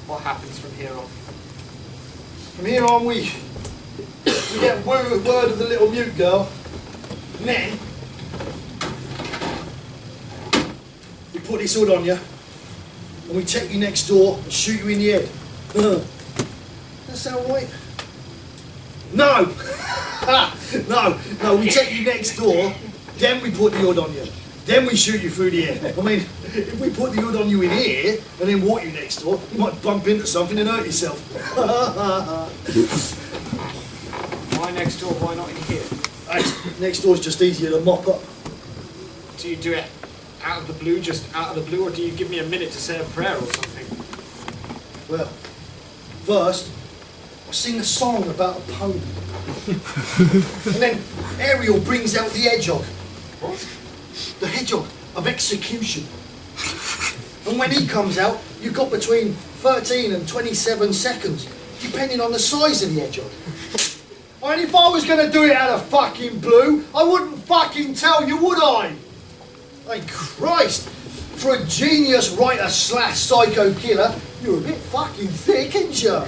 What happens from here on? From here on, we get word of the little mute girl, and then we put this hood on you, and we take you next door and shoot you in the head. Does that sound right? No! No, we take you next door, then we put the hood on you. Then we shoot you through the air. I mean, if we put the hood on you in here and then walk you next door, you might bump into something and hurt yourself. Why next door? Why not in here? Next door's just easier to mop up. Do you do it out of the blue, just out of the blue, or do you give me a minute to say a prayer or something? Well, first, I sing a song about a pony. And then Ariel brings out the hedgehog. What? The hedgehog of execution. And when he comes out, you've got between 13 and 27 seconds, depending on the size of the hedgehog. I mean, if I was going to do it out of fucking blue, I wouldn't fucking tell you, would I? Like, Christ, for a genius writer / psycho killer, you're a bit fucking thick, ain't you?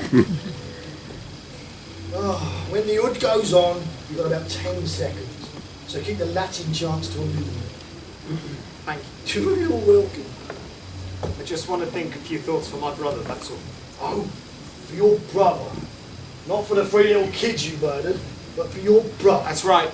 Oh, when the hood goes on, you've got about 10 seconds. So keep the Latin chants to a minimum. Thank you. You're welcome. I just want to think a few thoughts for my brother, that's all. Oh, for your brother. Not for the 3 little kids you murdered, but for your brother. That's right.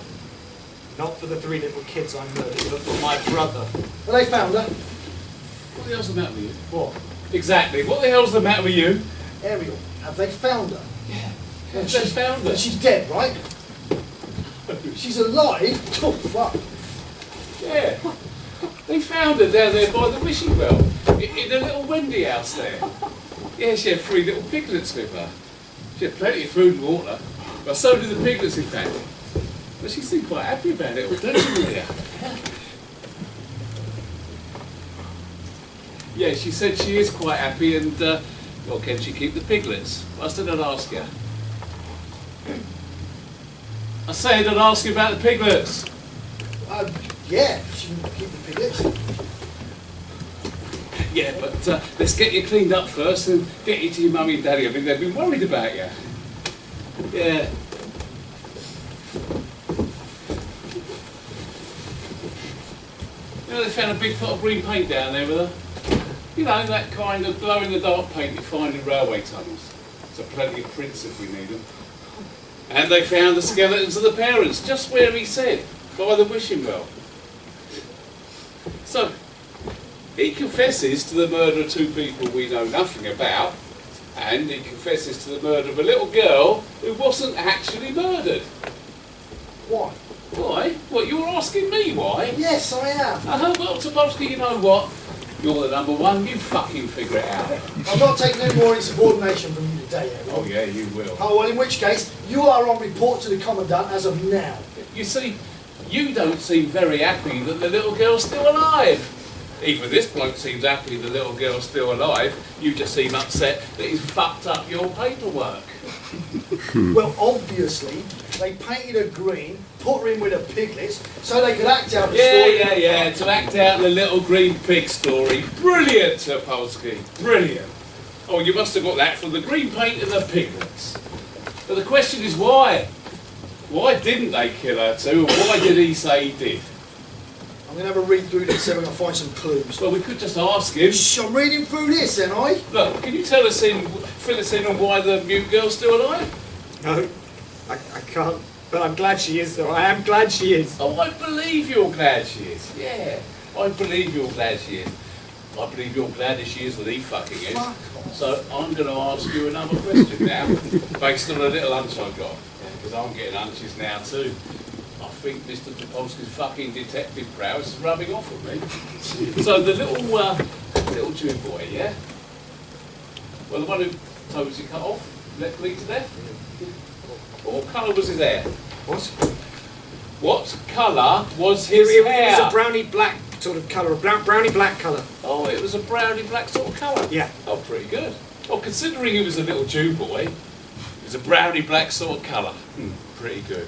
Not for the 3 little kids I murdered, but for my brother. Well, they found her. What the hell's the matter with you? What? Exactly. What the hell's the matter with you? Ariel, have they found her? Yeah. And They found her. And she's dead, right? She's alive? Oh, fuck. Yeah. They found her down there by the wishing well. In a little Wendy house there. Yeah, she had 3 little piglets with her. She had plenty of food and water. Well, so did the piglets, in fact. But she seemed quite happy about it, didn't she, Maria? Yeah, she said she is quite happy and, well, can she keep the piglets? I said I'd ask her. I said I'd ask you about the piglets. Yeah, she can keep the piglets. Yeah, but let's get you cleaned up first and get you to your mummy and daddy. I think they've been worried about you. Yeah. You know, they found a big pot of green paint down there with her. You know, that kind of glow-in-the-dark paint you find in railway tunnels. So plenty of prints if we need them. And they found the skeletons of the parents, just where he said, by the wishing well. So, he confesses to the murder of 2 people we know nothing about, and he confesses to the murder of a little girl who wasn't actually murdered. Why? Why? What, you're asking me why? Yes, I am. Well, Topolsky, you know what? You're the number one, you fucking figure it out. I'm not taking any more insubordination from you today, Ariel. Oh yeah, you will. Oh, well, in which case, you are on report to the Commandant as of now. You see, You don't seem very happy that the little girl's still alive. Even this bloke seems happy the little girl's still alive. You just seem upset that he's fucked up your paperwork. Well, obviously, they painted her green, put her in with a piglet, so they could act out the story. Yeah, to act out the little green pig story. Brilliant, Topolsky, brilliant. Oh, you must have got that from the green paint and the piglets. But the question is why? Why didn't they kill her too, and why did he say he did? I'm going to have a read through this, see if I can find some clues. Well, we could just ask him. Shh, I'm reading through this, ain't I? Look, can you fill us in on why the mute girl's still alive? No, I can't. But I'm glad she is, though. I am glad she is. Oh, I believe you're glad she is. Yeah, I believe you're glad she is. I believe you're glad that she is that he fucking is. So I'm going to ask you another question now, based on a little hunch I got. Because I'm getting hunches now too. I think Mr. Topolsky's fucking detective prowess is rubbing off on me. So the little Jew boy, yeah? Well, the one who toes he cut off, let bleed to death? What colour was his hair? What colour was his hair? It was a browny black sort of colour, a browny black colour. Oh, it was a browny black sort of colour? Yeah. Oh, pretty good. Well, considering he was a little Jew boy, it was a browny black sort of colour. Pretty good.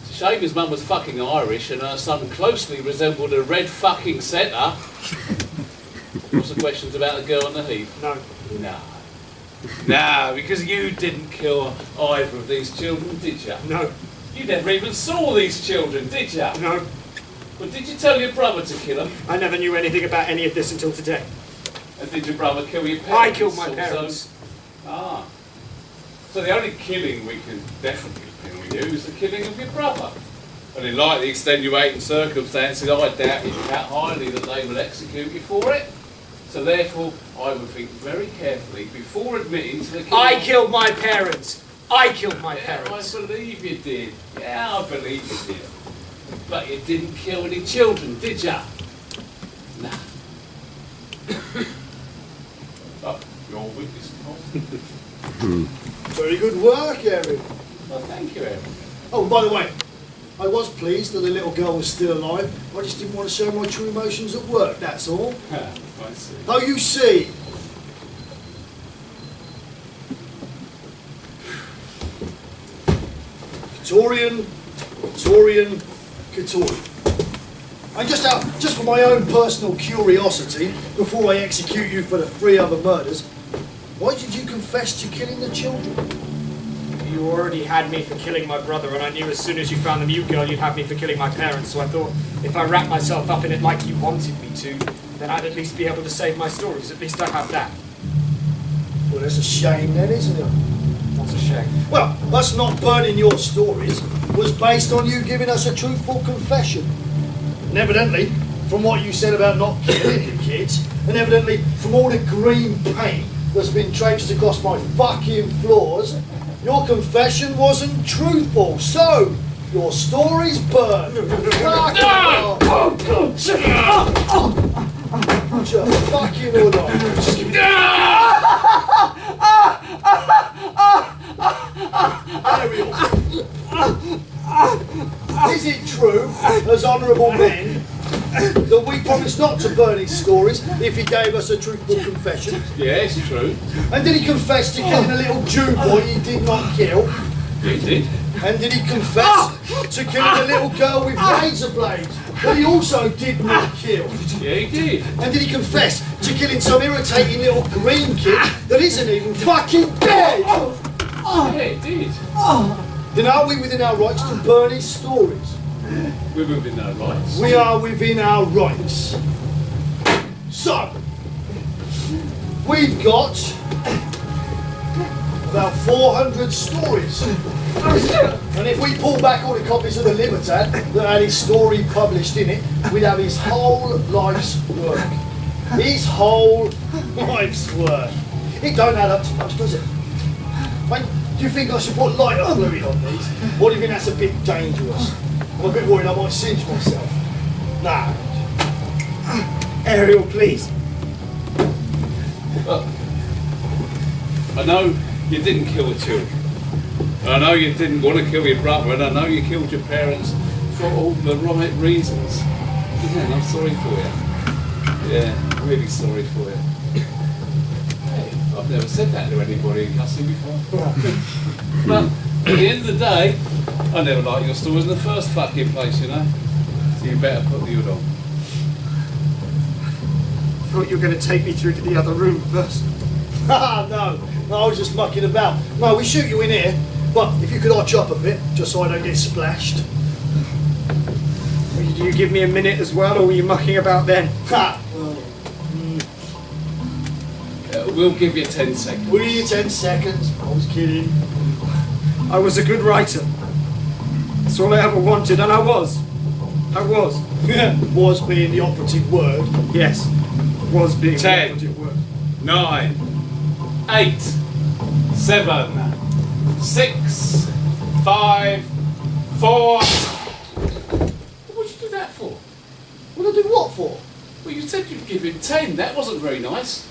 It's a shame his mum was fucking Irish and her son closely resembled a red fucking setter. What's the questions about the girl on the heath? No. No. No, because you didn't kill either of these children, did you? No. You never even saw these children, did you? No. Well, did you tell your brother to kill them? I never knew anything about any of this until today. And did your brother kill your parents? I killed my also? parents. Ah. So the only killing we can definitely pin on you is the killing of your brother. And in light of the extenuating circumstances, I doubt it that highly that they will execute you for it. So therefore, I would think very carefully before admitting to the killing. I killed my parents. I killed my parents. I believe you did. Yeah, I believe you did. But you didn't kill any children, did you? Nah. Oh, your witness, Very good work, Eric. Well, thank you, Eric. Oh, by the way, I was pleased that the little girl was still alive. I just didn't want to show my true emotions at work, that's all. I see. Oh, you see. Katorian. And just for my own personal curiosity, before I execute you for the 3 other murders, why did you confess to killing the children? You already had me for killing my brother, and I knew as soon as you found the mute girl, you'd have me for killing my parents, so I thought if I wrapped myself up in it like you wanted me to, then I'd at least be able to save my stories. At least I have that. Well, that's a shame then, isn't it? What's a shame? Well, us not burning your stories was based on you giving us a truthful confession. And evidently, from what you said about not killing the kids, and evidently from all the green paint that's been traipsed across my fucking floors, your confession wasn't truthful. So, your story's burned. Fuck off. Just fucking hold on. Ariel, is it true, as honourable men, that we promised not to burn his stories if he gave us a truthful confession? Yeah, it's true. And did he confess to killing a little Jew boy he did not kill? He did. And did he confess to killing a little girl with razor blades that he also did not kill? Yeah, he did. And did he confess to killing some irritating little green kid that isn't even fucking dead? Yeah, he did. Then are we within our rights to burn his stories? We're within our rights. We are within our rights. So, we've got about 400 stories. And if we pull back all the copies of the Libertad that had his story published in it, we'd have his whole life's work. His whole life's work. It don't add up too much, does it? Mate, do you think I should put lighter fluid on these? Or do you think that's a bit dangerous? I'm a bit worried I might singe myself. Nah. Ariel, please. Look, I know you didn't kill the children. I know you didn't want to kill your brother, and I know you killed your parents for all the right reasons. Yeah, and I'm sorry for you. Yeah, really sorry for you. Hey, I've never said that to anybody in custody before. But at the end of the day, I never liked your stories in the first fucking place, you know. So you better put the hood on. I thought you were going to take me through to the other room first. No, I was just mucking about. No, we shoot you in here, but if you could arch up a bit, just so I don't get splashed. Do you give me a minute as well, or were you mucking about then? Ha! We'll give you 10 seconds. Will you 10 seconds? I was kidding. I was a good writer. That's all I ever wanted, and I was. Was being the operative word. Yes, was being 10. the operative word. 9, 8, 7, 6, 5, 4. What did you do that for? What did I do what for? Well, you said you'd give him 10. That wasn't very nice.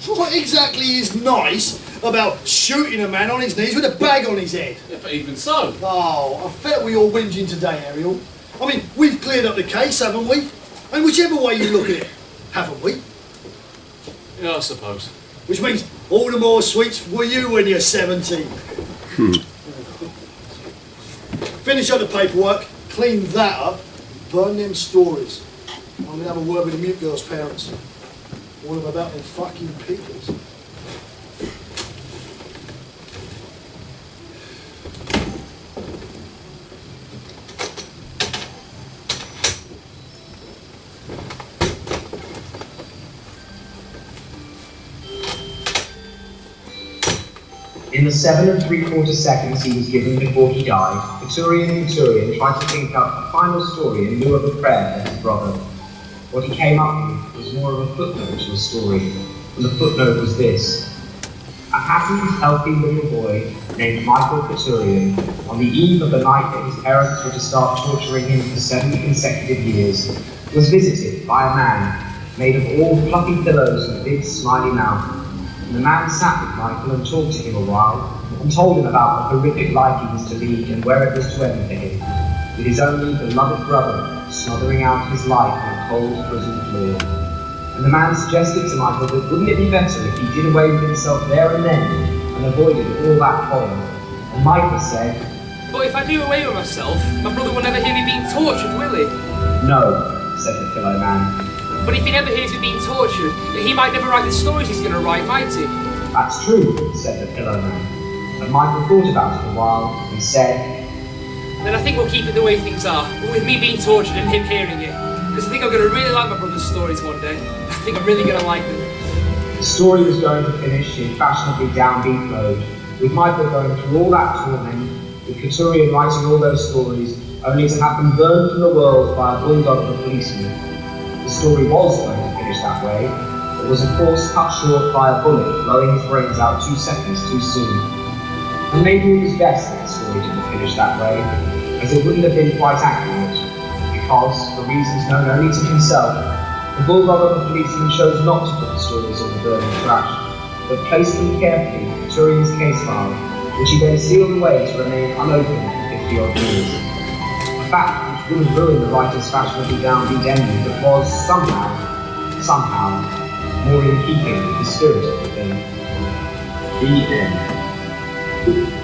What exactly is nice about shooting a man on his knees with a bag on his head? Yeah, but even so. Oh, I bet we all whinging today, Ariel. I mean, we've cleared up the case, haven't we? And whichever way you look at it, haven't we? Yeah, I suppose. Which means all the more sweets for you when you're 17. Finish up the paperwork, clean that up, burn them stories. I'm going to have a word with the mute girl's parents. All of them about them fucking peoples. In the 7 3/4 seconds he was given before he died, Couturier tried to think up a final story in lieu of a prayer for his brother. What he came up with was more of a footnote to a story, and the footnote was this. A happy, healthy little boy named Michael Couturier, on the eve of the night that his parents were to start torturing him for 7 consecutive years, was visited by a man made of all fluffy pillows and a big smiley mouth. And the man sat with Michael and talked to him a while, and told him about the horrific life he was to lead and where it was to end for him, with his only beloved brother smothering out his life on a cold prison floor. And the man suggested to Michael that wouldn't it be better if he did away with himself there and then, and avoided all that horror. And Michael said, But if I do away with myself, my brother will never hear me being tortured, will he? No, said the Pillowman. But if he never hears me being tortured, he might never write the stories he's going to write, might he? That's true, said the Pillowman. And Michael thought about it a while and said, Then I think we'll keep it the way things are, with me being tortured and him hearing it. Because I think I'm going to really like my brother's stories one day. I think I'm really going to like them. the story was going to finish in fashionably downbeat mode, with Michael going through all that torment, with Couturier writing all those stories, only to have them burned from the world by a bulldog of a policeman. The story was going to finish that way, but was of course cut short by a bullet blowing his brains out 2 seconds too soon. And maybe it was best that the story didn't finish that way, as it wouldn't have been quite accurate, because, for reasons known only to himself, the bulldog of the policeman chose not to put the stories in the burning trash, but placed them carefully in Couturier's case file, which he then sealed away to remain unopened for 50-odd years. A fact which wouldn't ruin the writer's fashionably downbeat ending, but was somehow, more in keeping with the spirit of the thing. The end.